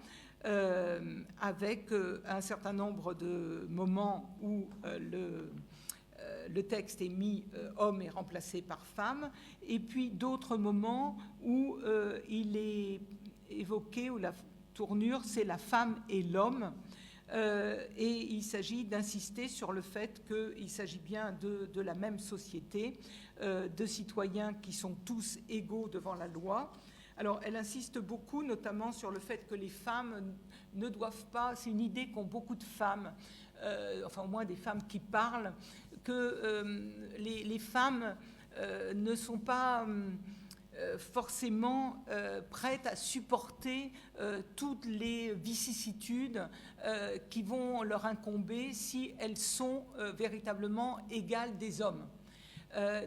avec un certain nombre de moments où le texte est mis homme et remplacé par femme, et puis d'autres moments où il est évoqué, où la tournure, c'est la femme et l'homme. Et il s'agit d'insister sur le fait qu'il s'agit bien de la même société, de citoyens qui sont tous égaux devant la loi. Alors, elle insiste beaucoup, notamment sur le fait que les femmes ne doivent pas, c'est une idée qu'ont beaucoup de femmes, enfin au moins des femmes qui parlent, que les femmes ne sont pas forcément prêtes à supporter toutes les vicissitudes qui vont leur incomber si elles sont véritablement égales des hommes.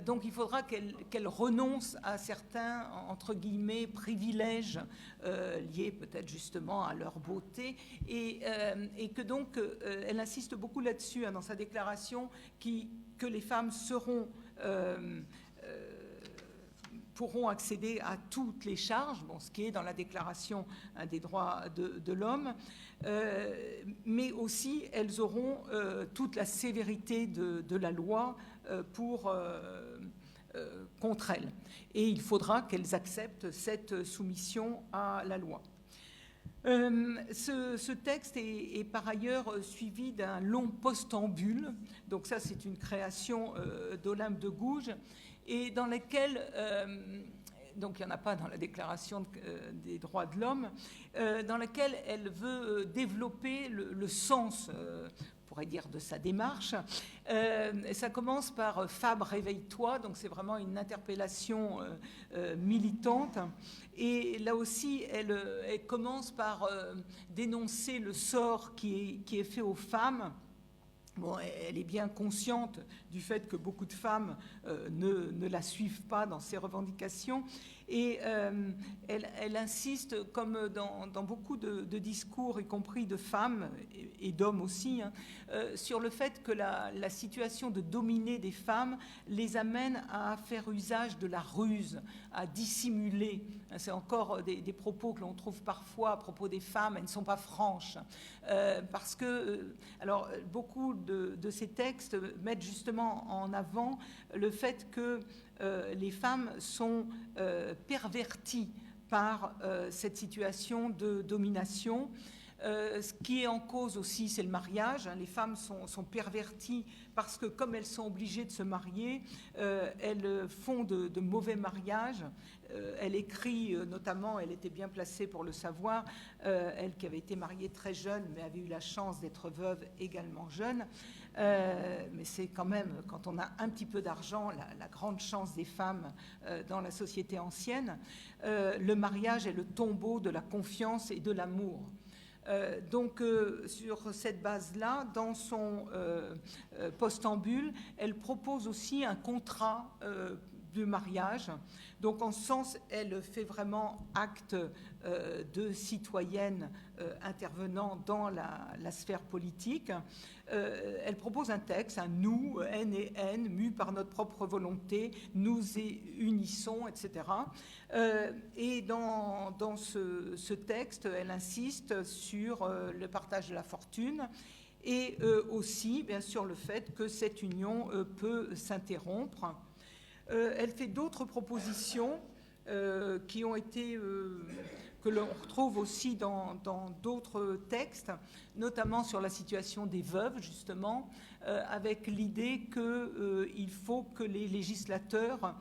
Donc il faudra qu'elles renoncent à certains, entre guillemets, privilèges liés peut-être justement à leur beauté, et que donc elle insiste beaucoup là-dessus, hein, dans sa déclaration, que les femmes pourront accéder à toutes les charges, bon, ce qui est dans la Déclaration des droits de l'homme, mais aussi elles auront toute la sévérité de la loi contre elles. Et il faudra qu'elles acceptent cette soumission à la loi. Ce texte est par ailleurs suivi d'un long postambule, donc ça c'est une création d'Olympe de Gouges, et dans lequel, donc il n'y en a pas dans la Déclaration des droits de l'homme, dans laquelle elle veut développer le sens, on pourrait dire, de sa démarche. Ça commence par « Femme, réveille-toi », donc c'est vraiment une interpellation militante. Et là aussi, elle commence par dénoncer le sort qui est fait aux femmes. Bon, elle est bien consciente du fait que beaucoup de femmes ne la suivent pas dans ses revendications, et elle insiste, comme dans beaucoup de discours, y compris de femmes et d'hommes aussi, hein, sur le fait que la situation de dominer des femmes les amène à faire usage de la ruse, à dissimuler. C'est encore des propos que l'on trouve parfois à propos des femmes, elles ne sont pas franches. Parce que, alors, beaucoup de ces textes mettent justement en avant le fait que les femmes sont perverties par cette situation de domination. Ce qui est en cause aussi, c'est le mariage. Les femmes sont perverties parce que, comme elles sont obligées de se marier, elles font de mauvais mariages. Elle écrit, notamment, elle était bien placée pour le savoir, elle qui avait été mariée très jeune, mais avait eu la chance d'être veuve également jeune. Mais c'est quand même, quand on a un petit peu d'argent, la grande chance des femmes dans la société ancienne. Le mariage est le tombeau de la confiance et de l'amour. Donc, sur cette base-là, dans son postambule, elle propose aussi un contrat de mariage. Donc, en ce sens, elle fait vraiment acte de citoyenne intervenant dans la sphère politique. Elle propose un texte, un « nous », « N » et « N », mus par notre propre volonté, nous unissons, etc. Et dans ce texte, elle insiste sur le partage de la fortune et aussi, bien sûr, le fait que cette union peut s'interrompre. Elle fait d'autres propositions qui ont été... que l'on retrouve aussi dans d'autres textes, notamment sur la situation des veuves, justement, avec l'idée qu'il faut que les législateurs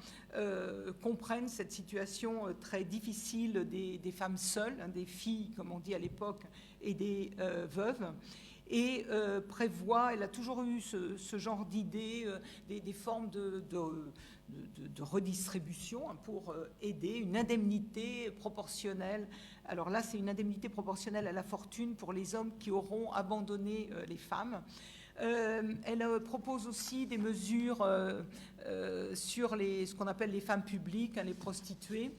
comprennent cette situation très difficile des femmes seules, hein, des filles, comme on dit à l'époque, et des veuves. Et prévoit, elle a toujours eu ce genre d'idées, des formes de redistribution pour aider, une indemnité proportionnelle. Alors là, c'est une indemnité proportionnelle à la fortune pour les hommes qui auront abandonné les femmes. Elle propose aussi des mesures sur ce qu'on appelle les femmes publiques, hein, les prostituées,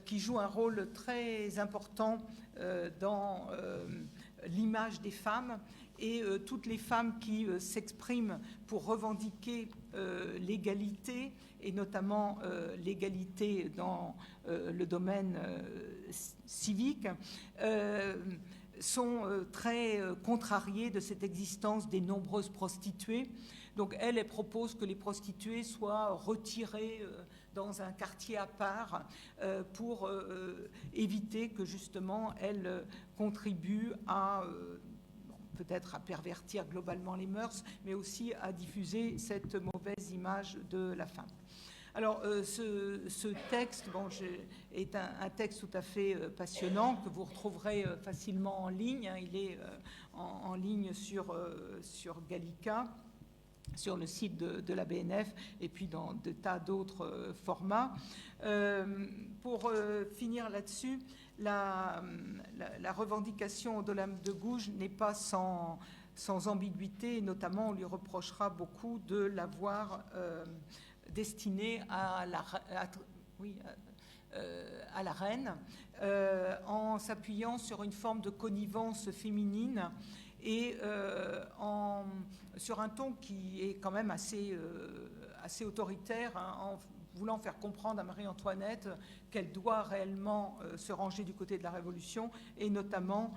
qui jouent un rôle très important dans l'image des femmes, et toutes les femmes qui s'expriment pour revendiquer l'égalité, et notamment l'égalité dans le domaine civique, sont très contrariées de cette existence des nombreuses prostituées. Donc elle propose que les prostituées soient retirées dans un quartier à part pour éviter que justement elles contribuent à peut-être à pervertir globalement les mœurs, mais aussi à diffuser cette mauvaise image de la femme. Alors, ce texte est un texte tout à fait passionnant que vous retrouverez facilement en ligne. Hein. Il est en ligne sur Gallica, sur le site de la BNF, et puis dans de tas d'autres formats. Pour finir là-dessus, la revendication de l'âme de Gouges n'est pas sans ambiguïté, et notamment on lui reprochera beaucoup de l'avoir destinée à la reine, en s'appuyant sur une forme de connivence féminine et sur un ton qui est quand même assez autoritaire, hein, en voulant faire comprendre à Marie-Antoinette qu'elle doit réellement se ranger du côté de la Révolution et notamment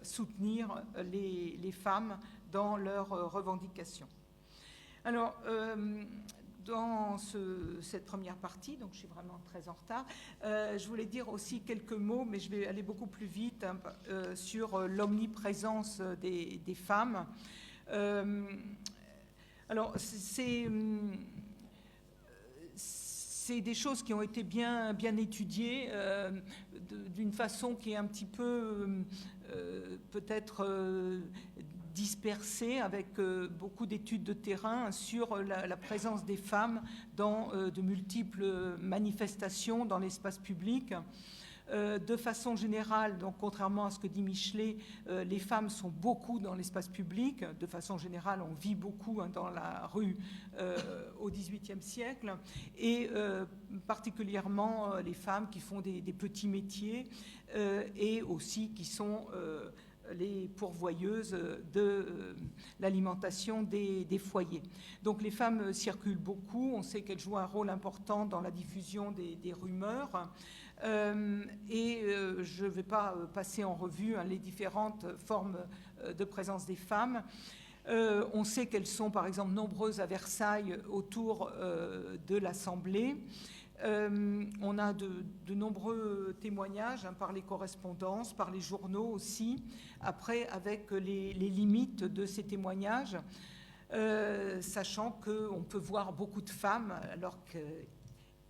soutenir les femmes dans leurs revendications. Alors, dans cette première partie, donc je suis vraiment très en retard, je voulais dire aussi quelques mots, mais je vais aller beaucoup plus vite, hein, sur l'omniprésence des femmes. Alors, c'est des choses qui ont été bien étudiées d'une façon qui est un petit peu peut-être dispersée, avec beaucoup d'études de terrain sur la présence des femmes dans de multiples manifestations dans l'espace public. De façon générale, donc contrairement à ce que dit Michelet, les femmes sont beaucoup dans l'espace public. De façon générale, on vit beaucoup, hein, dans la rue au XVIIIe siècle, et particulièrement les femmes qui font des petits métiers et aussi qui sont les pourvoyeuses de l'alimentation des foyers. Donc les femmes circulent beaucoup, on sait qu'elles jouent un rôle important dans la diffusion des rumeurs. Et je ne vais pas passer en revue, hein, les différentes formes de présence des femmes. On sait qu'elles sont, par exemple, nombreuses à Versailles autour de l'Assemblée. On a de nombreux témoignages, hein, par les correspondances, par les journaux aussi. Après, avec les limites de ces témoignages, sachant qu'on peut voir beaucoup de femmes alors que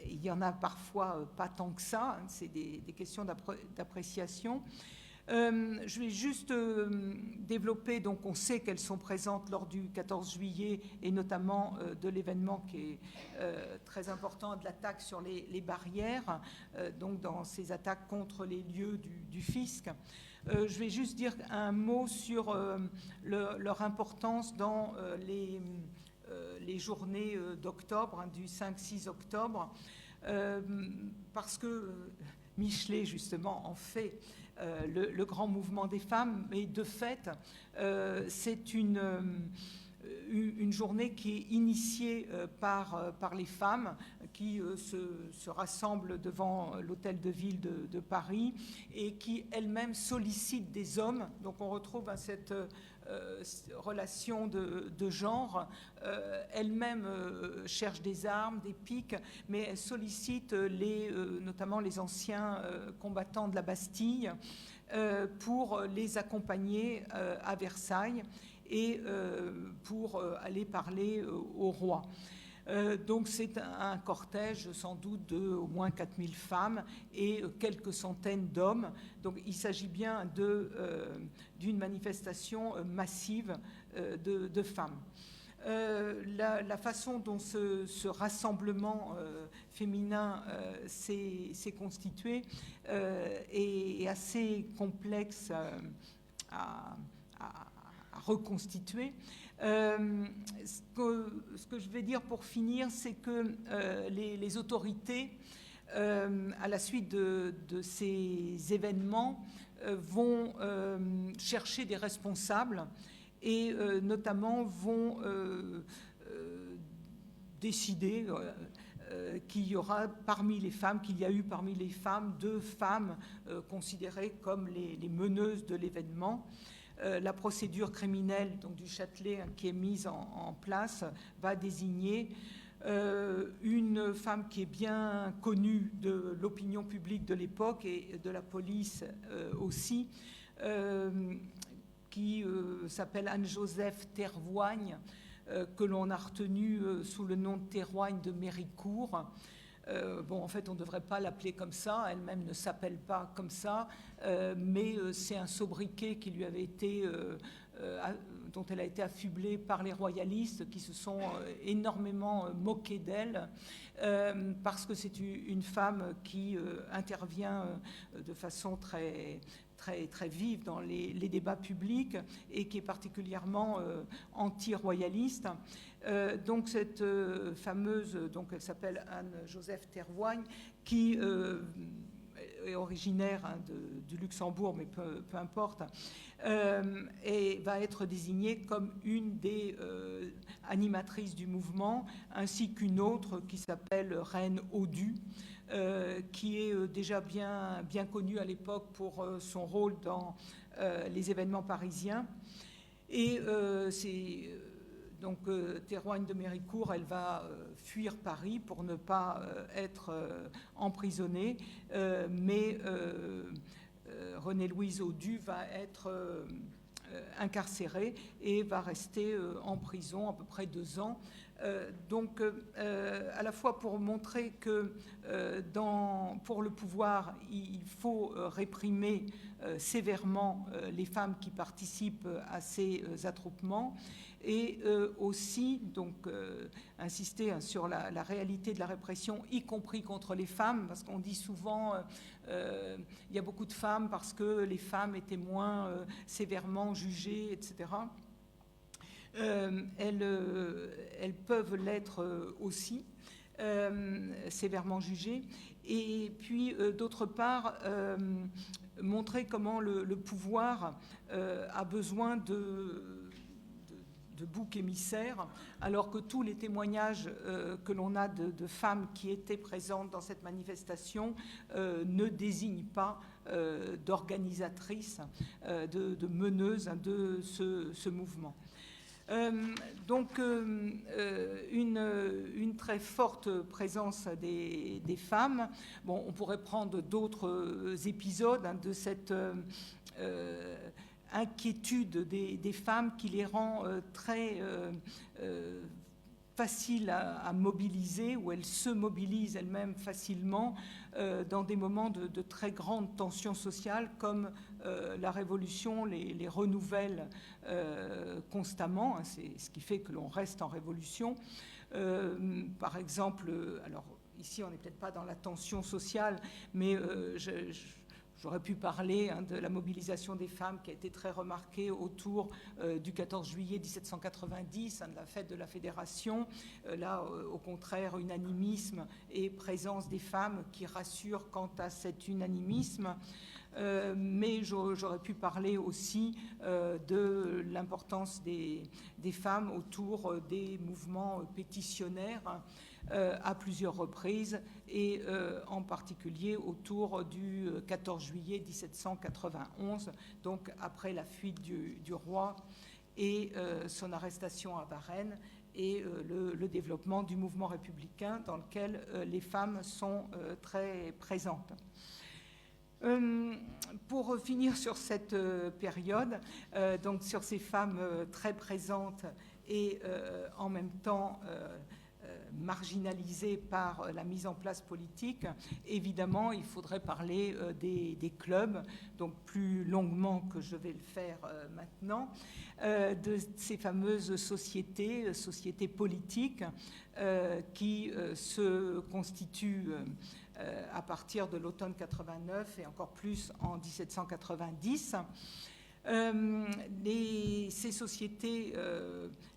il y en a parfois pas tant que ça, hein, c'est des questions d'appréciation. Je vais juste développer, donc on sait qu'elles sont présentes lors du 14 juillet et notamment de l'événement qui est très important, de l'attaque sur les barrières, donc dans ces attaques contre les lieux du fisc. Je vais juste dire un mot sur leur importance dans les journées d'octobre, hein, du 5-6 octobre, parce que Michelet, justement, en fait le grand mouvement des femmes, mais de fait, c'est une une journée qui est initiée par les femmes qui se rassemblent devant l'hôtel de ville de Paris et qui elles-mêmes sollicitent des hommes. Donc on retrouve cette relation de genre. Elle-même cherche des armes, des piques, mais elle sollicite notamment les anciens combattants de la Bastille pour les accompagner à Versailles et pour aller parler au roi. Donc c'est un cortège sans doute d'au moins 4000 femmes et quelques centaines d'hommes. Donc il s'agit bien d'une manifestation massive de femmes. La façon dont ce rassemblement féminin s'est constitué est assez complexe à reconstituer. Ce que je vais dire pour finir, c'est que les autorités, à la suite de ces événements, vont chercher des responsables et notamment vont décider qu'il y aura parmi les femmes, qu'il y a eu parmi les femmes 2 femmes considérées comme les meneuses de l'événement. La procédure criminelle donc, du Châtelet qui est mise en place va désigner une femme qui est bien connue de l'opinion publique de l'époque et de la police aussi, qui s'appelle Anne-Joseph Théroigne, que l'on a retenue sous le nom de Théroigne de Méricourt. En fait, on ne devrait pas l'appeler comme ça, elle-même ne s'appelle pas comme ça, mais c'est un sobriquet qui lui avait été, dont elle a été affublée par les royalistes qui se sont énormément moqués d'elle, parce que c'est une femme qui intervient de façon très vive dans les débats publics et qui est particulièrement anti-royaliste. Donc cette fameuse, donc elle s'appelle Anne-Joseph Théroigne, qui est originaire du Luxembourg, mais peu importe, et va être désignée comme une des animatrices du mouvement, ainsi qu'une autre qui s'appelle Reine Audu, qui est déjà bien connue à l'époque pour son rôle dans les événements parisiens. Et donc Théroigne de Méricourt, elle va fuir Paris pour ne pas être emprisonnée, mais Renée-Louise Audu va être incarcérée et va rester en prison à peu près 2 ans. Donc, à la fois pour montrer que pour le pouvoir, il faut réprimer sévèrement les femmes qui participent à ces attroupements, et aussi donc insister sur la réalité de la répression, y compris contre les femmes, parce qu'on dit souvent il y a beaucoup de femmes parce que les femmes étaient moins sévèrement jugées, etc. Elles peuvent l'être aussi, sévèrement jugées, et puis d'autre part montrer comment le pouvoir a besoin de boucs émissaires, alors que tous les témoignages que l'on a de femmes qui étaient présentes dans cette manifestation ne désignent pas d'organisatrices, de meneuses de ce mouvement. Donc une très forte présence des femmes. Bon, on pourrait prendre d'autres épisodes de cette inquiétude des femmes qui les rend très faciles à mobiliser, où elles se mobilisent elles-mêmes facilement dans des moments de très grande tension sociale, comme la Révolution les renouvelle constamment, hein, c'est ce qui fait que l'on reste en révolution. Par exemple, alors ici on n'est peut-être pas dans la tension sociale, mais j'aurais pu parler de la mobilisation des femmes qui a été très remarquée autour du 14 juillet 1790, de la fête de la Fédération. Là, au contraire, unanimisme et présence des femmes qui rassure quant à cet unanimisme. mais j'aurais pu parler aussi de l'importance des femmes autour des mouvements pétitionnaires à plusieurs reprises, et en particulier autour du 14 juillet 1791, donc après la fuite du roi et son arrestation à Varennes, et le développement du mouvement républicain dans lequel les femmes sont très présentes. Pour finir sur cette période, donc sur ces femmes très présentes et en même temps marginalisées par la mise en place politique, évidemment, il faudrait parler des clubs, donc plus longuement que je vais le faire maintenant, de ces fameuses sociétés politiques qui se constituent à partir de l'automne 89 et encore plus en 1790. Ces sociétés,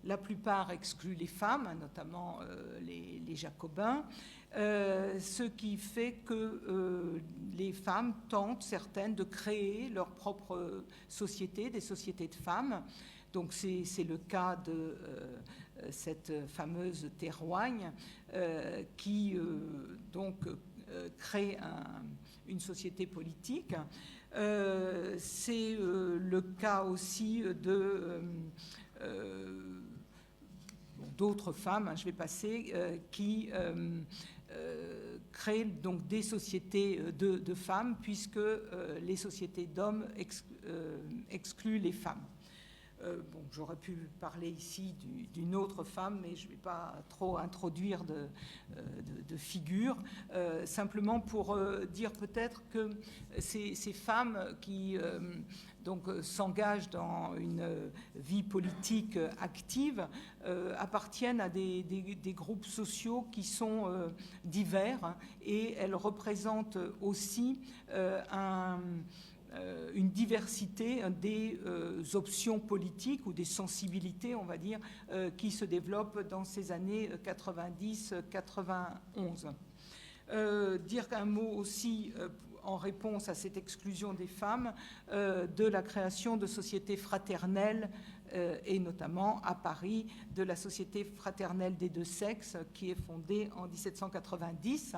la plupart excluent les femmes, notamment les jacobins, ce qui fait que les femmes tentent, certaines, de créer leur propre société, des sociétés de femmes. Donc c'est le cas de cette fameuse Théroigne qui crée une société politique. C'est le cas aussi d'autres femmes, je vais passer, qui créent donc des sociétés de femmes, puisque les sociétés d'hommes excluent les femmes. J'aurais pu parler ici d'une autre femme, mais je ne vais pas trop introduire de figure, simplement pour dire peut-être que ces femmes qui s'engagent dans une vie politique active appartiennent à des groupes sociaux qui sont divers, hein, et elles représentent aussi une diversité des options politiques ou des sensibilités, on va dire, qui se développent dans ces années 90-91. Dire un mot aussi en réponse à cette exclusion des femmes, de la création de sociétés fraternelles, et notamment à Paris, de la Société fraternelle des deux sexes, qui est fondée en 1790.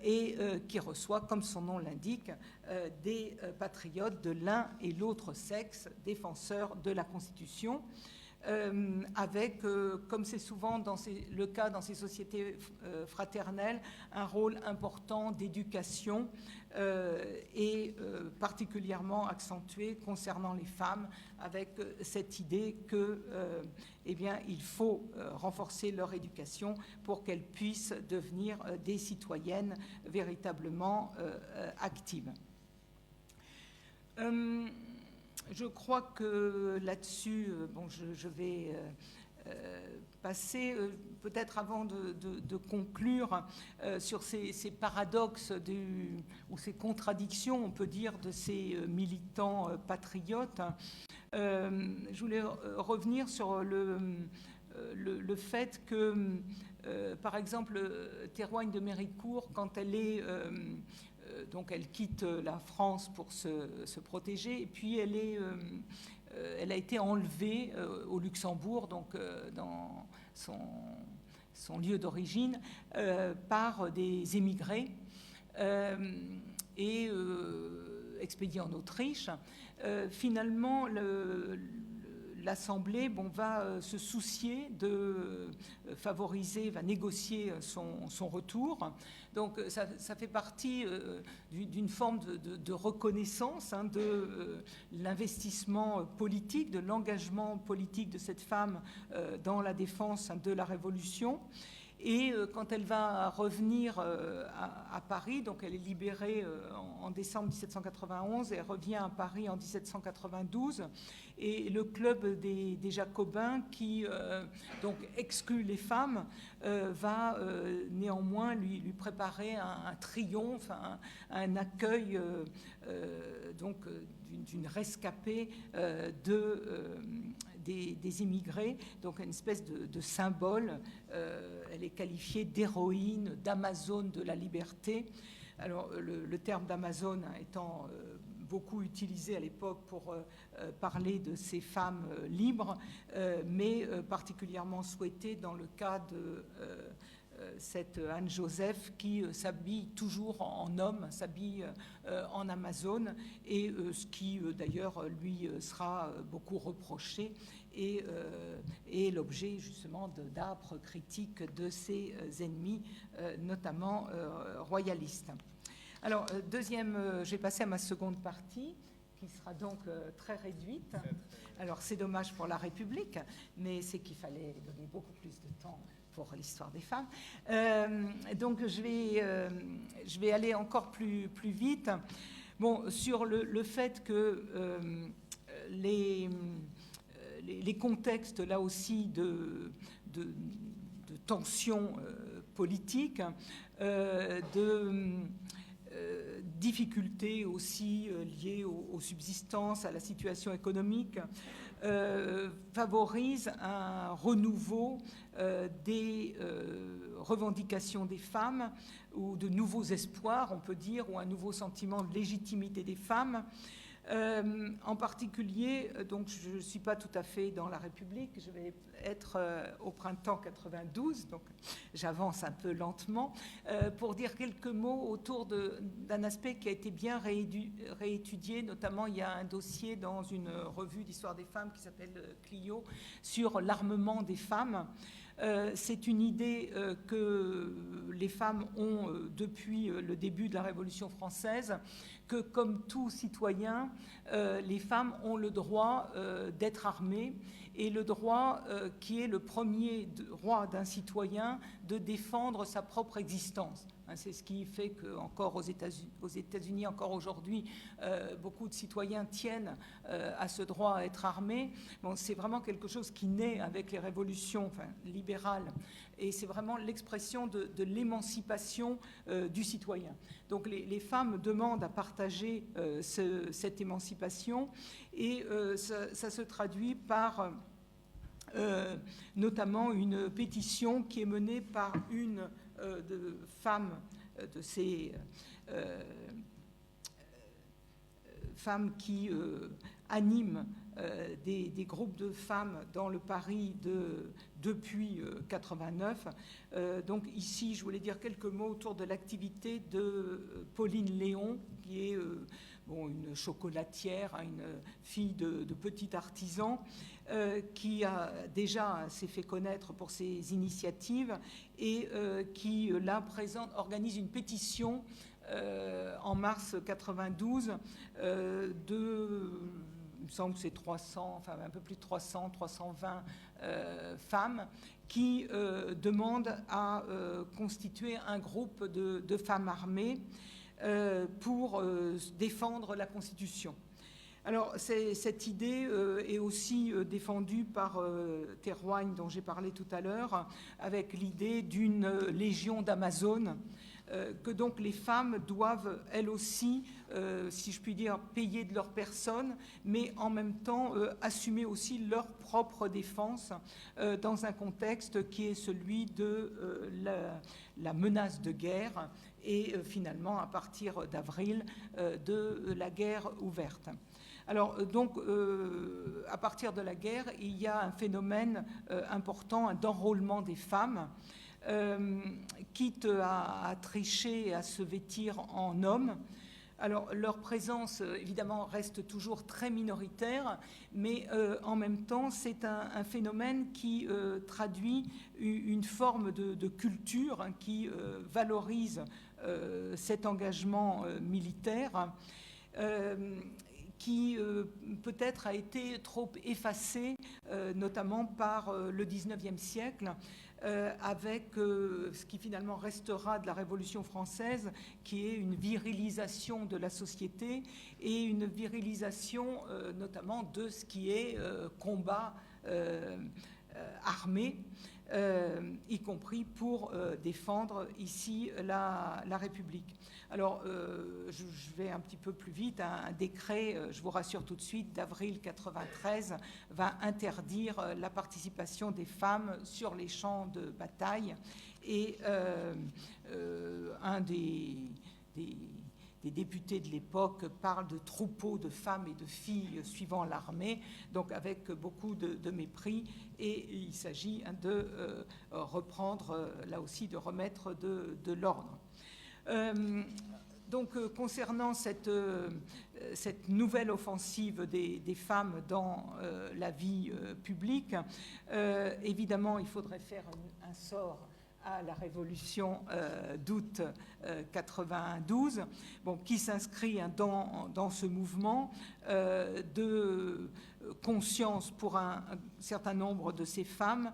Et qui reçoit, comme son nom l'indique, des patriotes de l'un et l'autre sexe, défenseurs de la Constitution, avec, comme c'est souvent le cas dans ces sociétés fraternelles, un rôle important d'éducation et particulièrement accentué concernant les femmes, avec cette idée que, il faut renforcer leur éducation pour qu'elles puissent devenir des citoyennes véritablement actives. Je crois que là-dessus, je vais passer, peut-être avant de conclure, sur ces paradoxes ou ces contradictions, on peut dire, de ces militants patriotes. Je voulais revenir sur le fait que, par exemple, Théroigne de Méricourt, quand elle est... donc elle quitte la France pour se protéger, et puis elle a été enlevée au Luxembourg, donc dans son lieu d'origine, par des émigrés et expédiée en Autriche. Finalement, l'Assemblée va se soucier de favoriser, va négocier son retour. Donc ça fait partie d'une forme de reconnaissance, hein, de l'investissement politique, de l'engagement politique de cette femme dans la défense de la Révolution. Et quand elle va revenir à Paris, donc elle est libérée en décembre 1791 et elle revient à Paris en 1792, et le club des Jacobins qui donc exclut les femmes va néanmoins lui préparer un triomphe, un accueil donc d'une rescapée des immigrés, donc une espèce de symbole. Elle est qualifiée d'héroïne, d'amazone de la liberté. Alors, le terme d'Amazone étant beaucoup utilisé à l'époque pour parler de ces femmes libres, mais particulièrement souhaité dans le cas de cette Anne-Joseph qui s'habille toujours en homme, s'habille en Amazone, et ce qui d'ailleurs lui sera beaucoup reproché et est l'objet justement d'âpres critiques de ses ennemis, notamment royalistes. Alors, je vais passer à ma seconde partie, qui sera donc très réduite. Alors, c'est dommage pour la République, mais c'est qu'il fallait donner beaucoup plus de temps pour l'histoire des femmes. Donc, je vais aller encore plus vite. Bon, sur le fait que les contextes, là aussi, de tensions politiques, de difficultés aussi liées aux subsistances, à la situation économique, favorisent un renouveau des revendications des femmes ou de nouveaux espoirs, on peut dire, ou un nouveau sentiment de légitimité des femmes. En particulier, donc je ne suis pas tout à fait dans la République, je vais être au printemps 92, donc j'avance un peu lentement, pour dire quelques mots autour d'un aspect qui a été bien réétudié, notamment il y a un dossier dans une revue d'histoire des femmes qui s'appelle Clio sur l'armement des femmes. C'est une idée que les femmes ont depuis le début de la Révolution française, que comme tout citoyen, les femmes ont le droit d'être armées et le droit qui est le premier droit d'un citoyen de défendre sa propre existence. C'est ce qui fait qu'encore aux États-Unis, encore aujourd'hui, beaucoup de citoyens tiennent à ce droit à être armés. Bon, c'est vraiment quelque chose qui naît avec les révolutions libérales, et c'est vraiment l'expression de l'émancipation du citoyen. Donc les femmes demandent à partager cette émancipation, et ça se traduit par notamment une pétition qui est menée par une femmes de ces femmes qui animent des groupes de femmes dans le Paris depuis 89. Donc ici, je voulais dire quelques mots autour de l'activité de Pauline Léon, qui est une chocolatière, une fille de petit artisan, qui s'est fait connaître pour ses initiatives et qui, là, organise une pétition en mars 92 il me semble que c'est 300, enfin un peu plus de 300, 320 femmes qui demandent à constituer un groupe de femmes armées pour défendre la Constitution. Alors, cette idée est aussi défendue par Théroigne, dont j'ai parlé tout à l'heure, avec l'idée d'une légion d'Amazones, que donc les femmes doivent, elles aussi, si je puis dire, payer de leur personne, mais en même temps assumer aussi leur propre défense dans un contexte qui est celui de la menace de guerre et finalement, à partir d'avril, de la guerre ouverte. Alors, donc, à partir de la guerre, il y a un phénomène important d'enrôlement des femmes, quitte à tricher et à se vêtir en hommes. Alors, leur présence, évidemment, reste toujours très minoritaire, mais en même temps, c'est un phénomène qui traduit une forme de culture qui valorise cet engagement militaire, qui peut-être a été trop effacé, notamment par le XIXe siècle, avec ce qui finalement restera de la Révolution française, qui est une virilisation de la société et une virilisation notamment de ce qui est combat armé, y compris pour défendre ici la République. Alors, je vais un petit peu plus vite. Un décret, je vous rassure tout de suite, d'avril 93 va interdire la participation des femmes sur les champs de bataille. Et un des des députés de l'époque parlent de troupeaux de femmes et de filles suivant l'armée, donc avec beaucoup de mépris, et il s'agit de reprendre, là aussi, de remettre de l'ordre. Donc, concernant cette nouvelle offensive des femmes dans la vie publique, évidemment, il faudrait faire un sort à la révolution d'août 92, qui s'inscrit dans ce mouvement de conscience pour un certain nombre de ces femmes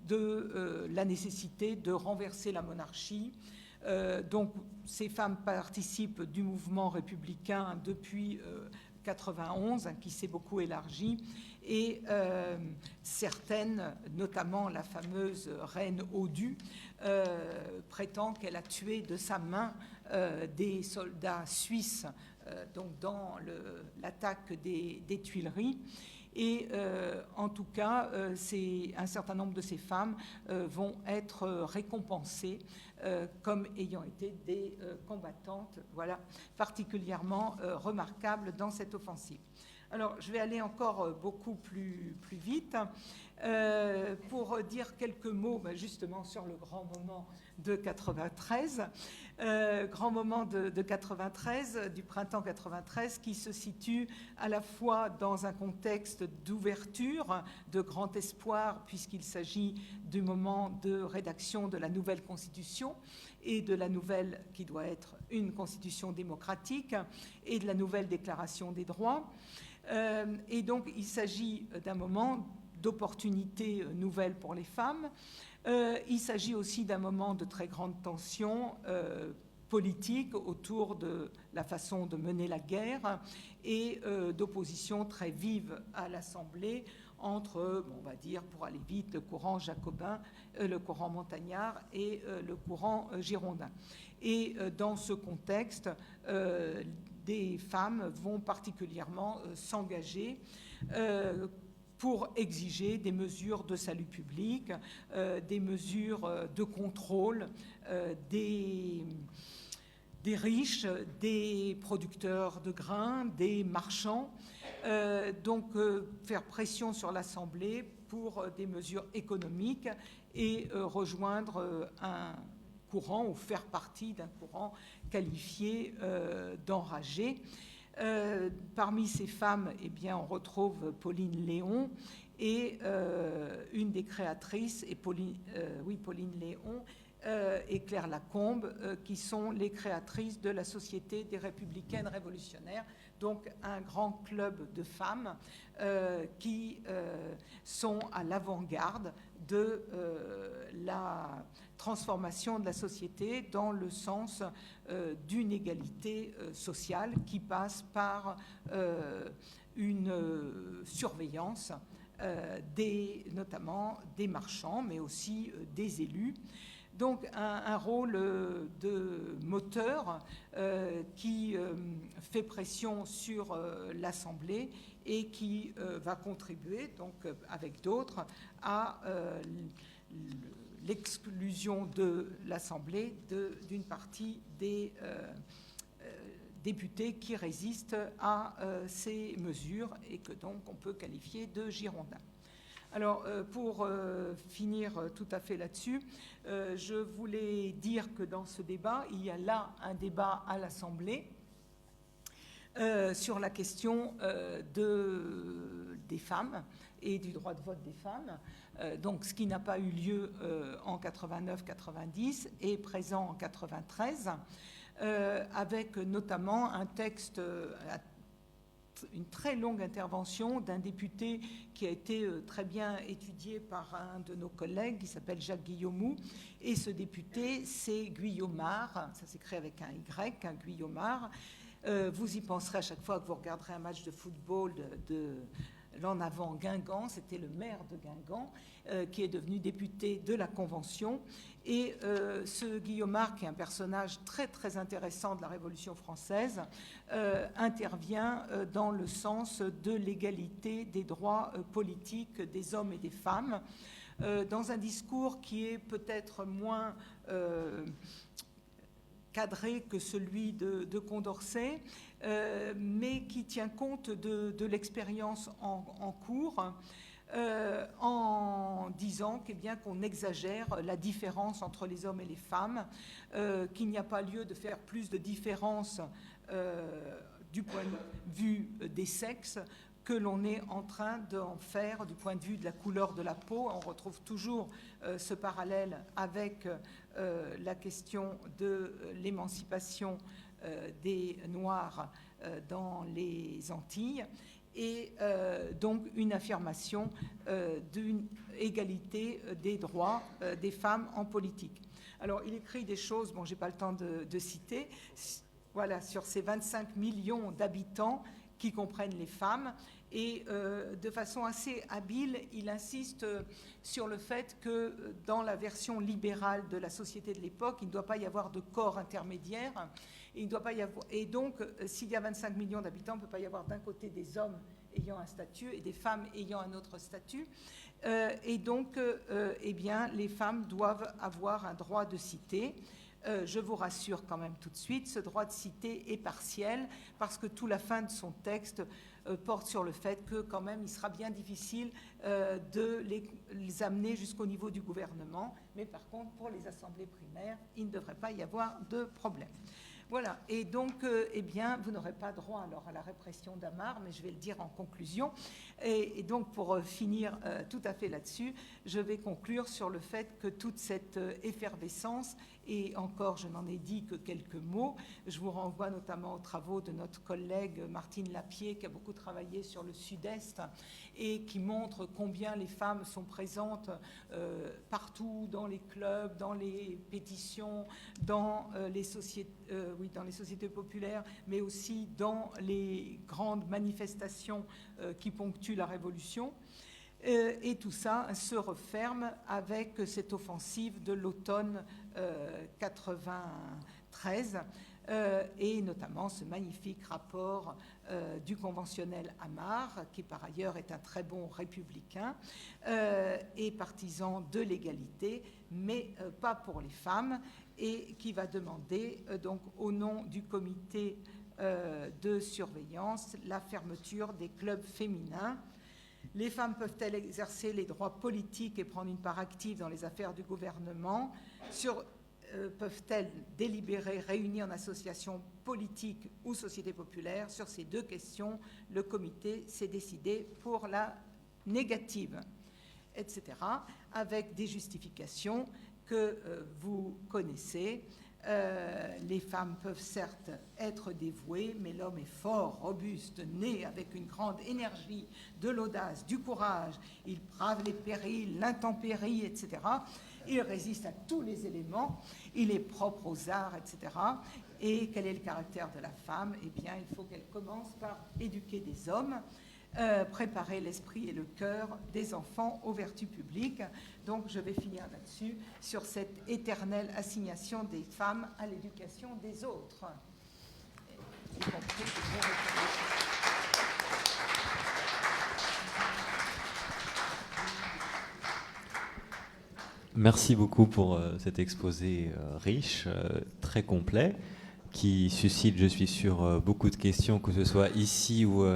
de la nécessité de renverser la monarchie. Donc, ces femmes participent du mouvement républicain depuis 91, qui s'est beaucoup élargi, et certaines, notamment la fameuse reine Audu, prétend qu'elle a tué de sa main des soldats suisses donc dans l'attaque des Tuileries. Et en tout cas, un certain nombre de ces femmes vont être récompensées comme ayant été des combattantes, voilà, particulièrement remarquables dans cette offensive. Alors, je vais aller encore beaucoup plus vite pour dire quelques mots justement sur le grand moment de 93. Grand moment de 93, du printemps 93, qui se situe à la fois dans un contexte d'ouverture, de grand espoir, puisqu'il s'agit du moment de rédaction de la nouvelle Constitution et de la nouvelle, qui doit être une Constitution démocratique, et de la nouvelle Déclaration des droits. Et donc, il s'agit d'un moment d'opportunité nouvelle pour les femmes. Il s'agit aussi d'un moment de très grande tension politique autour de la façon de mener la guerre et d'opposition très vive à l'Assemblée entre, on va dire, pour aller vite, le courant jacobin, le courant montagnard et le courant girondin. Et dans ce contexte, des femmes vont particulièrement s'engager pour exiger des mesures de salut public, des mesures de contrôle des riches, des producteurs de grains, des marchands, donc faire pression sur l'Assemblée pour des mesures économiques et rejoindre un courant ou faire partie d'un courant qualifié d'enragé. Parmi ces femmes, eh bien, on retrouve Pauline Léon et une des créatrices, Pauline Léon et Claire Lacombe, qui sont les créatrices de la Société des Républicaines Révolutionnaires, donc un grand club de femmes qui sont à l'avant-garde de la transformation de la société dans le sens d'une égalité sociale qui passe par une surveillance notamment des marchands, mais aussi des élus. Donc un rôle de moteur qui fait pression sur l'Assemblée et qui va contribuer, donc avec d'autres, à l'exclusion de l'Assemblée d'une partie des députés qui résistent à ces mesures et que donc on peut qualifier de girondins. Alors, pour finir tout à fait là-dessus, je voulais dire que dans ce débat, il y a là un débat à l'Assemblée sur la question des femmes et du droit de vote des femmes. Donc, ce qui n'a pas eu lieu en 89-90 est présent en 93, avec notamment un texte, une très longue intervention d'un député qui a été très bien étudié par un de nos collègues qui s'appelle Jacques Guillaumou. Et ce député, c'est Guillaumard, ça s'écrit avec un Y, un Guillaumard. Vous y penserez à chaque fois que vous regarderez un match de football de l'en avant Guingamp, c'était le maire de Guingamp qui est devenu député de la Convention. Et ce Guillaumard, qui est un personnage très très intéressant de la Révolution française, intervient dans le sens de l'égalité des droits politiques des hommes et des femmes, dans un discours qui est peut-être moins cadré que celui de Condorcet, mais qui tient compte de l'expérience en cours, en disant qu'on exagère la différence entre les hommes et les femmes, qu'il n'y a pas lieu de faire plus de différence du point de vue des sexes que l'on est en train d'en faire du point de vue de la couleur de la peau. On retrouve toujours ce parallèle avec la question de l'émancipation des Noirs dans les Antilles, et donc une affirmation d'une égalité des droits des femmes en politique. Alors, il écrit des choses, bon, je n'ai pas le temps de citer, voilà, sur ces 25 millions d'habitants qui comprennent les femmes, et de façon assez habile, il insiste sur le fait que dans la version libérale de la société de l'époque, il ne doit pas y avoir de corps intermédiaire. Et, il ne doit pas y avoir, et donc, s'il y a 25 millions d'habitants, il ne peut pas y avoir d'un côté des hommes ayant un statut et des femmes ayant un autre statut. Et donc, eh bien, les femmes doivent avoir un droit de cité. Je vous rassure quand même tout de suite, ce droit de cité est partiel, parce que toute la fin de son texte porte sur le fait que quand même il sera bien difficile de les amener jusqu'au niveau du gouvernement, mais par contre pour les assemblées primaires, il ne devrait pas y avoir de problème. Voilà, et donc, eh bien, vous n'aurez pas droit alors à la répression d'Amar, mais je vais le dire en conclusion. Et donc, pour finir tout à fait là-dessus, je vais conclure sur le fait que toute cette effervescence, et encore, je n'en ai dit que quelques mots, je vous renvoie notamment aux travaux de notre collègue Martine Lappier, qui a beaucoup travaillé sur le Sud-Est, et qui montre combien les femmes sont présentes partout, dans les clubs, dans les pétitions, dans les sociétés populaires, mais aussi dans les grandes manifestations qui ponctuent la Révolution. Et tout ça se referme avec cette offensive de l'automne 93, et notamment ce magnifique rapport du conventionnel Amar, qui par ailleurs est un très bon républicain et partisan de l'égalité, mais pas pour les femmes, et qui va demander donc au nom du comité de surveillance la fermeture des clubs féminins. Les femmes peuvent-elles exercer les droits politiques et prendre une part active dans les affaires du gouvernement? Peuvent-elles délibérer, réunir en association politique ou société populaire? Sur ces deux questions, le comité s'est décidé pour la négative, etc., avec des justifications que vous connaissez. Les femmes peuvent certes être dévouées, mais l'homme est fort, robuste, né avec une grande énergie, de l'audace, du courage. Il brave les périls, l'intempérie, etc. Il résiste à tous les éléments. Il est propre aux arts, etc. Et quel est le caractère de la femme? Eh bien, il faut qu'elle commence par éduquer des hommes, préparer l'esprit et le cœur des enfants aux vertus publiques. Donc je vais finir là-dessus, sur cette éternelle assignation des femmes à l'éducation des autres. Y compris Merci beaucoup pour cet exposé riche, très complet, qui suscite, je suis sûr, beaucoup de questions, que ce soit ici ou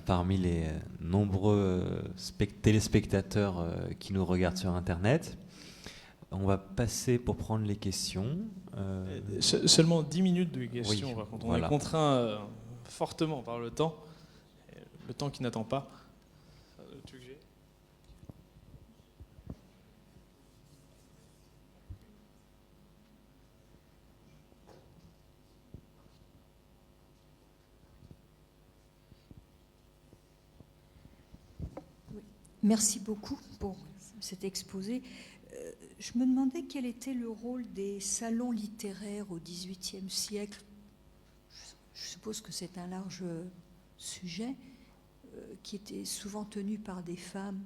parmi les nombreux téléspectateurs qui nous regardent sur Internet. On va passer pour prendre les questions. Seulement 10 minutes de questions, oui, par contre. voilà. On est contraint fortement par le temps qui n'attend pas. Tu veux que j'ai ? Merci beaucoup pour cet exposé. Je me demandais quel était le rôle des salons littéraires au XVIIIe siècle. Je suppose que c'est un large sujet qui était souvent tenu par des femmes.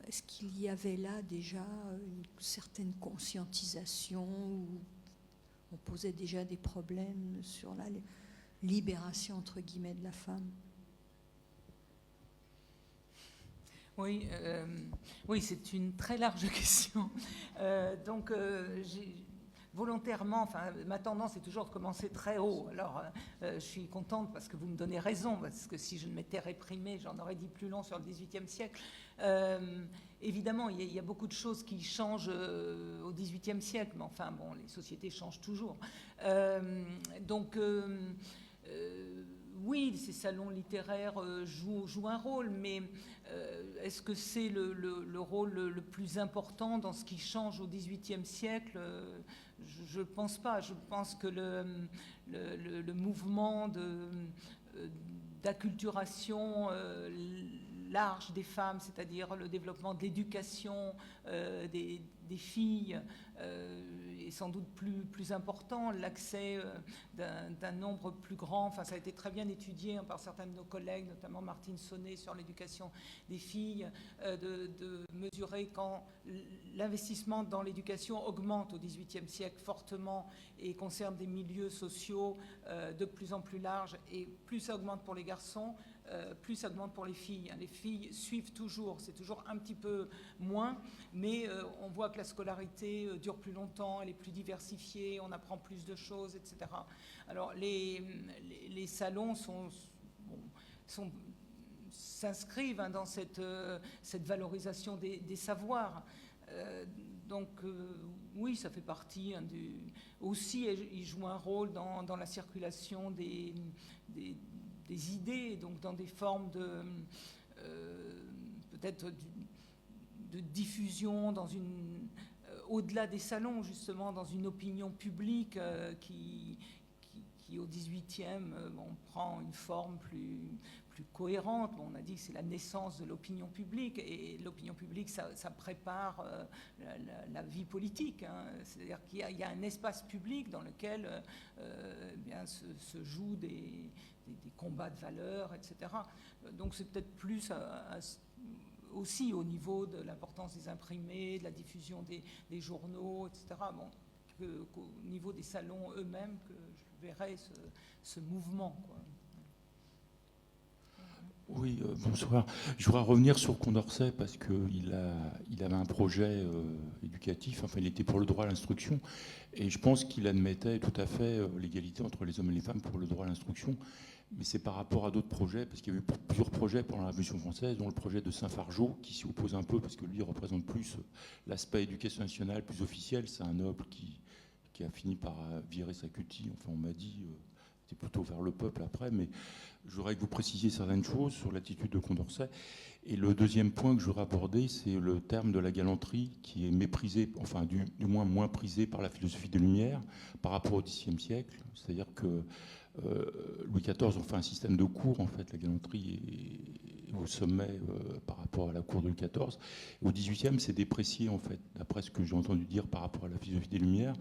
Est-ce qu'il y avait là déjà une certaine conscientisation où on posait déjà des problèmes sur la libération, entre guillemets, de la femme ? Oui, oui, c'est une très large question. Donc, volontairement, enfin, ma tendance est toujours de commencer très haut. Alors, je suis contente parce que vous me donnez raison, parce que si je ne m'étais réprimée, j'en aurais dit plus long sur le XVIIIe siècle. Évidemment, il y a beaucoup de choses qui changent au XVIIIe siècle, mais enfin, bon, les sociétés changent toujours. Oui, ces salons littéraires jouent un rôle, mais est-ce que c'est le rôle le plus important dans ce qui change au XVIIIe siècle ? Je ne pense pas. Je pense que le mouvement d'acculturation large des femmes, c'est-à-dire le développement de l'éducation des filles, est sans doute plus important, l'accès d'un nombre plus grand, enfin ça a été très bien étudié par certains de nos collègues, notamment Martine Sonnet sur l'éducation des filles, de mesurer quand l'investissement dans l'éducation augmente au XVIIIe siècle fortement et concerne des milieux sociaux de plus en plus larges, et plus ça augmente pour les garçons, plus ça augmente pour les filles. Les filles suivent toujours, c'est toujours un petit peu moins, mais on voit que la scolarité dure plus longtemps, elle est plus diversifiée, on apprend plus de choses, etc. Alors les salons s'inscrivent dans cette valorisation des savoirs. Oui, ça fait partie aussi, il joue un rôle dans la circulation des idées, donc dans des formes peut-être de diffusion au-delà des salons, justement, dans une opinion publique qui au XVIIIe prend une forme plus cohérente. On a dit que c'est la naissance de l'opinion publique, et l'opinion publique, ça prépare la vie politique. C'est-à-dire qu'il y a un espace public dans lequel se jouent des combats de valeurs, etc. Donc c'est peut-être plus aussi au niveau de l'importance des imprimés, de la diffusion des journaux, etc., qu'au niveau des salons eux-mêmes que je verrais ce mouvement, quoi. Oui, bonsoir. Je voudrais revenir sur Condorcet parce qu'il avait un projet éducatif, enfin il était pour le droit à l'instruction, et je pense qu'il admettait tout à fait l'égalité entre les hommes et les femmes pour le droit à l'instruction, mais c'est par rapport à d'autres projets, parce qu'il y avait eu plusieurs projets pendant la Révolution française, dont le projet de Saint-Fargeau, qui s'y oppose un peu, parce que lui représente plus l'aspect éducation nationale, plus officiel. C'est un noble qui a fini par virer sa cutie, enfin on m'a dit... C'était plutôt vers le peuple après, mais je voudrais que vous précisiez certaines choses sur l'attitude de Condorcet. Et le deuxième point que je voudrais aborder, c'est le terme de la galanterie qui est méprisé, enfin du moins prisé par la philosophie des Lumières par rapport au Xe siècle. C'est-à-dire que Louis XIV, on fait un système de cour, en fait, la galanterie est au sommet par rapport à la cour de Louis XIV. Au XVIIIe, c'est déprécié, en fait, d'après ce que j'ai entendu dire par rapport à la philosophie des Lumières.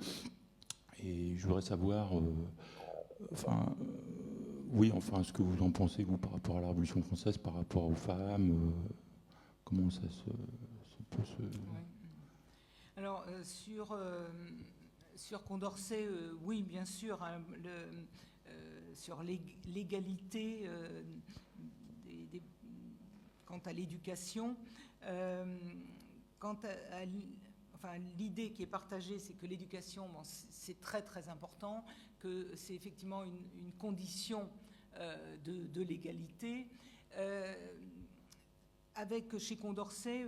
Et je voudrais savoir... ce que vous en pensez, vous, par rapport à la Révolution française, par rapport aux femmes, comment ça peut se... Oui. Alors, sur Condorcet, oui, bien sûr, sur l'égalité quant à l'éducation, l'idée qui est partagée, c'est que l'éducation, c'est très très important, que c'est effectivement une condition de l'égalité. Avec chez Condorcet,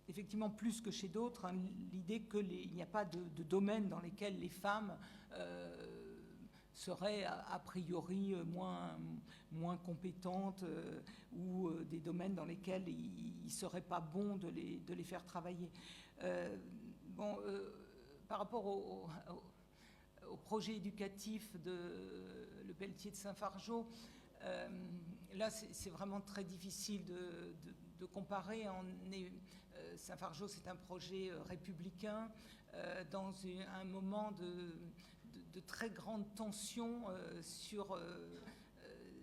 effectivement plus que chez d'autres, l'idée qu'il n'y a pas de domaine dans lesquels les femmes seraient a priori moins compétentes ou des domaines dans lesquels il ne serait pas bon de les faire travailler. Par rapport au projet éducatif de Le Pelletier de Saint-Fargeau, là c'est vraiment très difficile de comparer. Saint-Fargeau, c'est un projet républicain dans un moment de très grande tension sur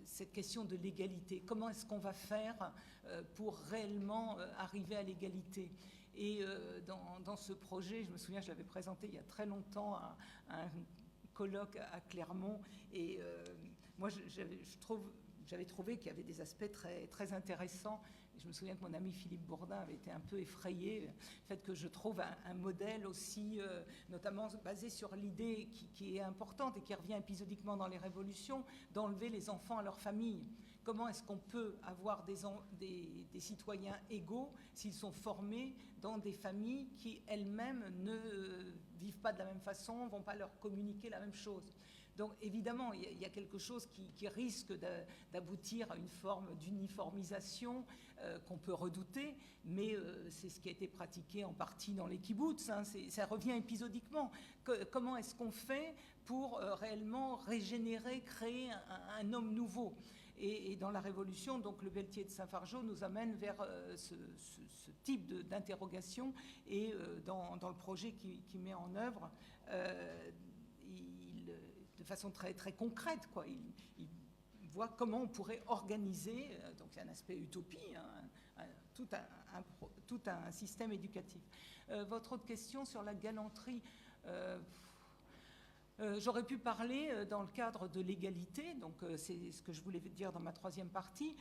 cette question de l'égalité. Comment est-ce qu'on va faire pour réellement arriver à l'égalité ? Et dans ce projet, je me souviens, je l'avais présenté il y a très longtemps à un colloque à Clermont. Et moi, je trouve j'avais trouvé qu'il y avait des aspects très, très intéressants. Et je me souviens que mon ami Philippe Bourdin avait été un peu effrayé du fait que je trouve un modèle aussi, notamment basé sur l'idée qui est importante et qui revient épisodiquement dans les révolutions, d'enlever les enfants à leur famille. Comment est-ce qu'on peut avoir des citoyens égaux s'ils sont formés dans des familles qui elles-mêmes ne vivent pas de la même façon, ne vont pas leur communiquer la même chose? Donc évidemment, il y a quelque chose qui risque d'aboutir à une forme d'uniformisation qu'on peut redouter, mais c'est ce qui a été pratiqué en partie dans les kibboutz, hein, ça revient épisodiquement. Comment est-ce qu'on fait pour réellement régénérer, créer un homme nouveau? Et dans la Révolution, donc le Pelletier de Saint-Fargeau nous amène vers ce type d'interrogation, et dans le projet qu'il met en œuvre, de façon très, très concrète, quoi. Il voit comment on pourrait organiser, donc il y a un aspect utopie, hein, tout un système éducatif. Votre autre question sur la galanterie, j'aurais pu parler dans le cadre de l'égalité, donc c'est ce que je voulais dire dans ma troisième partie,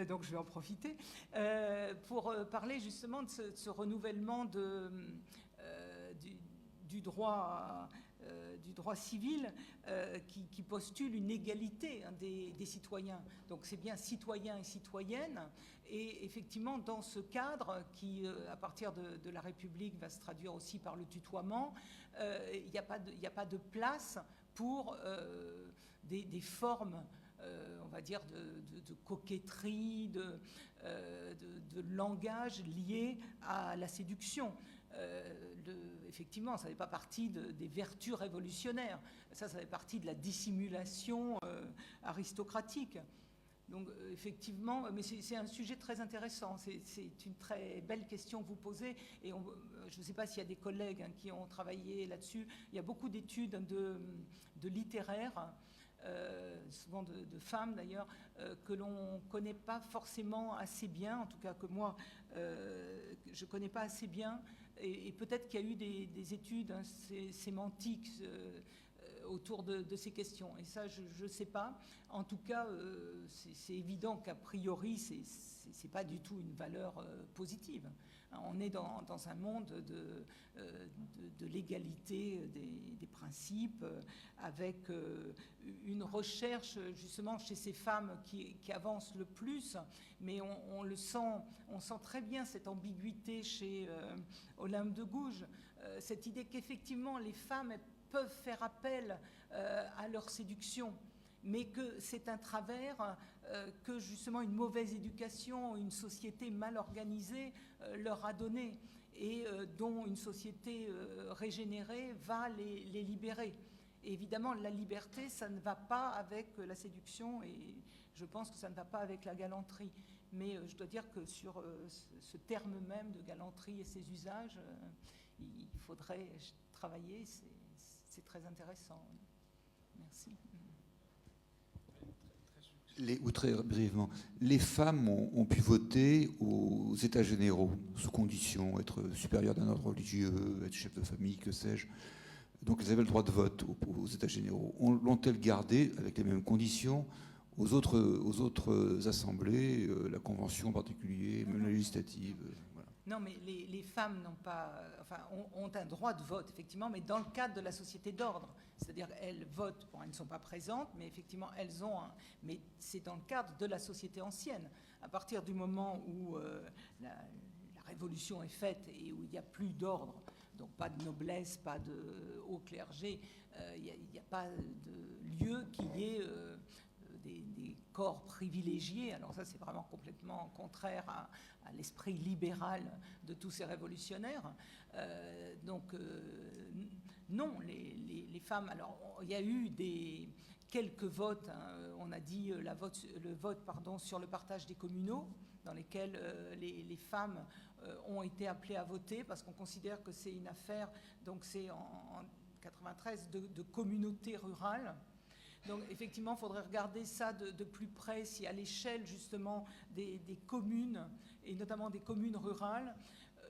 donc je vais en profiter, pour parler justement de ce renouvellement du droit civil qui postule une égalité, hein, des citoyens. Donc c'est bien citoyens et citoyennes, et effectivement dans ce cadre qui, à partir de la République, va se traduire aussi par le tutoiement, il n'y a pas de place pour des formes, on va dire, de coquetterie, de langage lié à la séduction. Effectivement, ça ne fait pas partie des vertus révolutionnaires. Ça fait partie de la dissimulation aristocratique. Donc, effectivement, mais c'est un sujet très intéressant. C'est une très belle question que vous posez. Et je ne sais pas s'il y a des collègues, hein, qui ont travaillé là-dessus. Il y a beaucoup d'études de littéraires, souvent de femmes d'ailleurs, que l'on ne connaît pas forcément assez bien, en tout cas que moi, je ne connais pas assez bien. Et peut-être qu'il y a eu des études, hein, sémantiques autour de ces questions. Et ça, je ne sais pas. En tout cas, c'est évident qu'a priori, ce n'est pas du tout une valeur positive. On est dans un monde de l'égalité des principes, avec une recherche justement chez ces femmes qui avancent le plus, mais on sent très bien cette ambiguïté chez Olympe de Gouges, cette idée qu'effectivement les femmes peuvent faire appel à leur séduction, mais que c'est un travers que justement une mauvaise éducation, une société mal organisée leur a donné, et dont une société régénérée va les libérer. Et évidemment, la liberté, ça ne va pas avec la séduction, et je pense que ça ne va pas avec la galanterie. Mais je dois dire que sur ce terme même de galanterie et ses usages, il faudrait travailler, c'est très intéressant. Merci. Ou très brièvement, les femmes ont pu voter aux États généraux, sous condition, être supérieures d'un ordre religieux, être chef de famille, que sais-je. Donc elles avaient le droit de vote aux États généraux. L'ont-elles gardé avec les mêmes conditions aux autres assemblées, la Convention en particulier, même la législative, voilà. Non, mais les femmes n'ont pas, ont un droit de vote, effectivement, mais dans le cadre de la société d'ordre. C'est-à-dire qu'elles votent, bon, elles ne sont pas présentes, mais effectivement, elles ont mais c'est dans le cadre de la société ancienne. À partir du moment où la révolution est faite et où il n'y a plus d'ordre, donc pas de noblesse, pas de haut clergé, il n'y a pas de lieu qui ait des corps privilégiés. Alors ça, c'est vraiment complètement contraire à l'esprit libéral de tous ces révolutionnaires. Non, les femmes... Alors, il y a eu quelques votes, hein, on a dit le vote sur le partage des communaux, dans lesquels les femmes ont été appelées à voter, parce qu'on considère que c'est une affaire, donc c'est en 93, de communauté rurale. Donc effectivement, il faudrait regarder ça de plus près, si à l'échelle justement des communes, et notamment des communes rurales,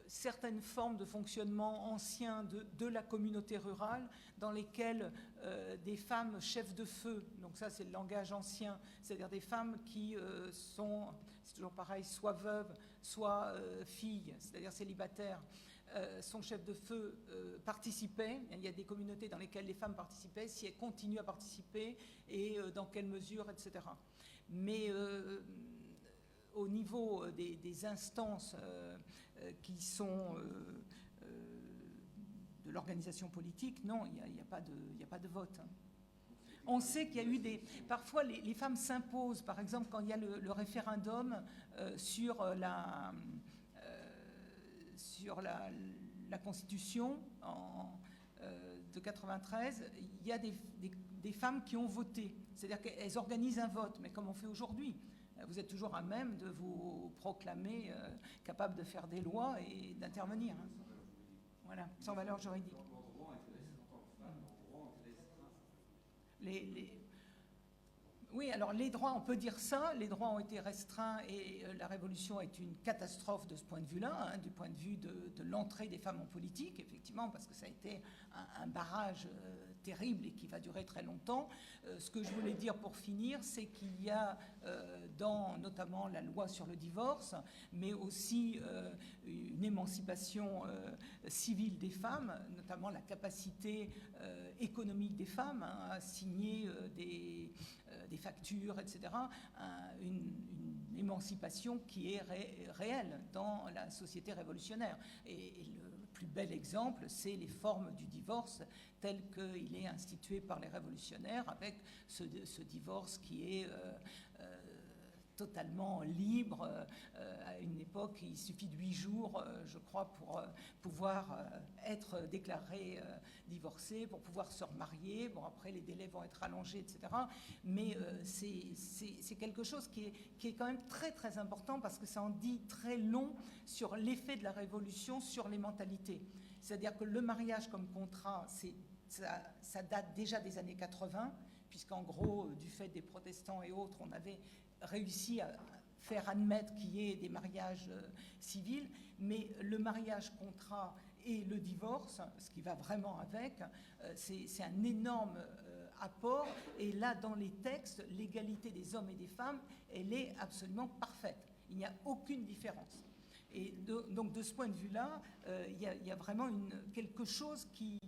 certaines formes de fonctionnement anciens de la communauté rurale dans lesquelles des femmes chefs de feu, donc ça c'est le langage ancien, c'est-à-dire des femmes qui sont, c'est toujours pareil, soit veuves, soit filles, c'est-à-dire célibataires, sont chefs de feu, participaient. Il y a des communautés dans lesquelles les femmes participaient, si elles continuent à participer et dans quelle mesure, etc. Mais au niveau des instances qui sont de l'organisation politique, non, il n'y a pas de vote. On sait qu'il y a eu des... Parfois, les femmes s'imposent. Par exemple, quand il y a le référendum sur la Constitution de 93, il y a des femmes qui ont voté. C'est-à-dire qu'elles organisent un vote, mais comme on fait aujourd'hui. Vous êtes toujours à même de vous proclamer capable de faire des lois et d'intervenir. Hein. Voilà, sans valeur juridique. Oui, alors les droits, on peut dire ça, les droits ont été restreints et la Révolution est une catastrophe de ce point de vue-là, hein, du point de vue de l'entrée des femmes en politique, effectivement, parce que ça a été un barrage terrible et qui va durer très longtemps. Ce que je voulais dire pour finir, c'est qu'il y a dans notamment la loi sur le divorce, mais aussi une émancipation civile des femmes, notamment la capacité économique des femmes hein, à signer des factures, etc., une émancipation qui est réelle dans la société révolutionnaire. Et le plus bel exemple, c'est les formes du divorce tel qu'il est institué par les révolutionnaires, avec ce divorce qui est totalement libre. À une époque, il suffit de 8 jours, je crois, pour pouvoir être déclaré divorcé, pour pouvoir se remarier. Bon, après, les délais vont être allongés, etc. Mais c'est quelque chose qui est quand même très, très important parce que ça en dit très long sur l'effet de la Révolution sur les mentalités. C'est-à-dire que le mariage comme contrat, ça date déjà des années 80, puisqu'en gros, du fait des protestants et autres, on avait réussi à faire admettre qu'il y ait des mariages civils, mais le mariage contrat et le divorce, ce qui va vraiment avec, c'est un énorme apport. Et là, dans les textes, l'égalité des hommes et des femmes, elle est absolument parfaite. Il n'y a aucune différence. Et donc, de ce point de vue-là, il y a vraiment quelque chose qui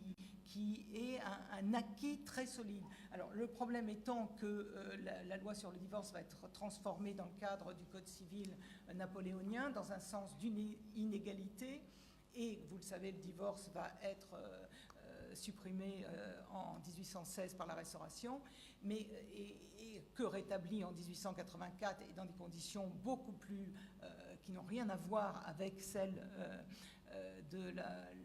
est un acquis très solide. Alors, le problème étant que la loi sur le divorce va être transformée dans le cadre du Code civil napoléonien, dans un sens d'une inégalité, et vous le savez, le divorce va être supprimé en 1816 par la Restauration, mais et que rétabli en 1884 et dans des conditions beaucoup plus qui n'ont rien à voir avec celles de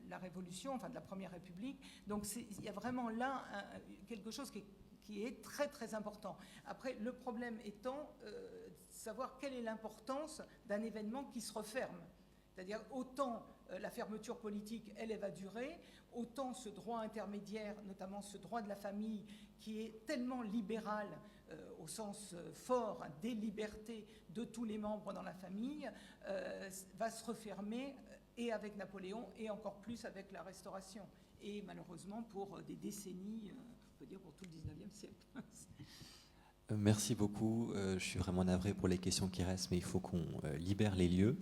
la Révolution, enfin de la Première République. Donc il y a vraiment là quelque chose qui est très très important. Après, le problème étant savoir quelle est l'importance d'un événement qui se referme. C'est-à-dire autant la fermeture politique, elle va durer, autant ce droit intermédiaire, notamment ce droit de la famille, qui est tellement libéral au sens fort des libertés de tous les membres dans la famille, va se refermer et avec Napoléon et encore plus avec la Restauration. Et malheureusement pour des décennies, on peut dire pour tout le 19e siècle. Merci beaucoup. Je suis vraiment navré pour les questions qui restent, mais il faut qu'on libère les lieux.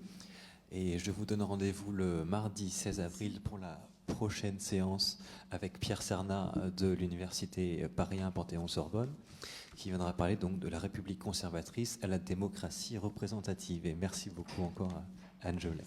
Et je vous donne rendez-vous le mardi 16 avril pour la prochaine séance avec Pierre Cernat de l'Université Paris 1 Panthéon-Sorbonne, qui viendra parler donc de la République conservatrice à la démocratie représentative. Et merci beaucoup encore à Anne Jolet.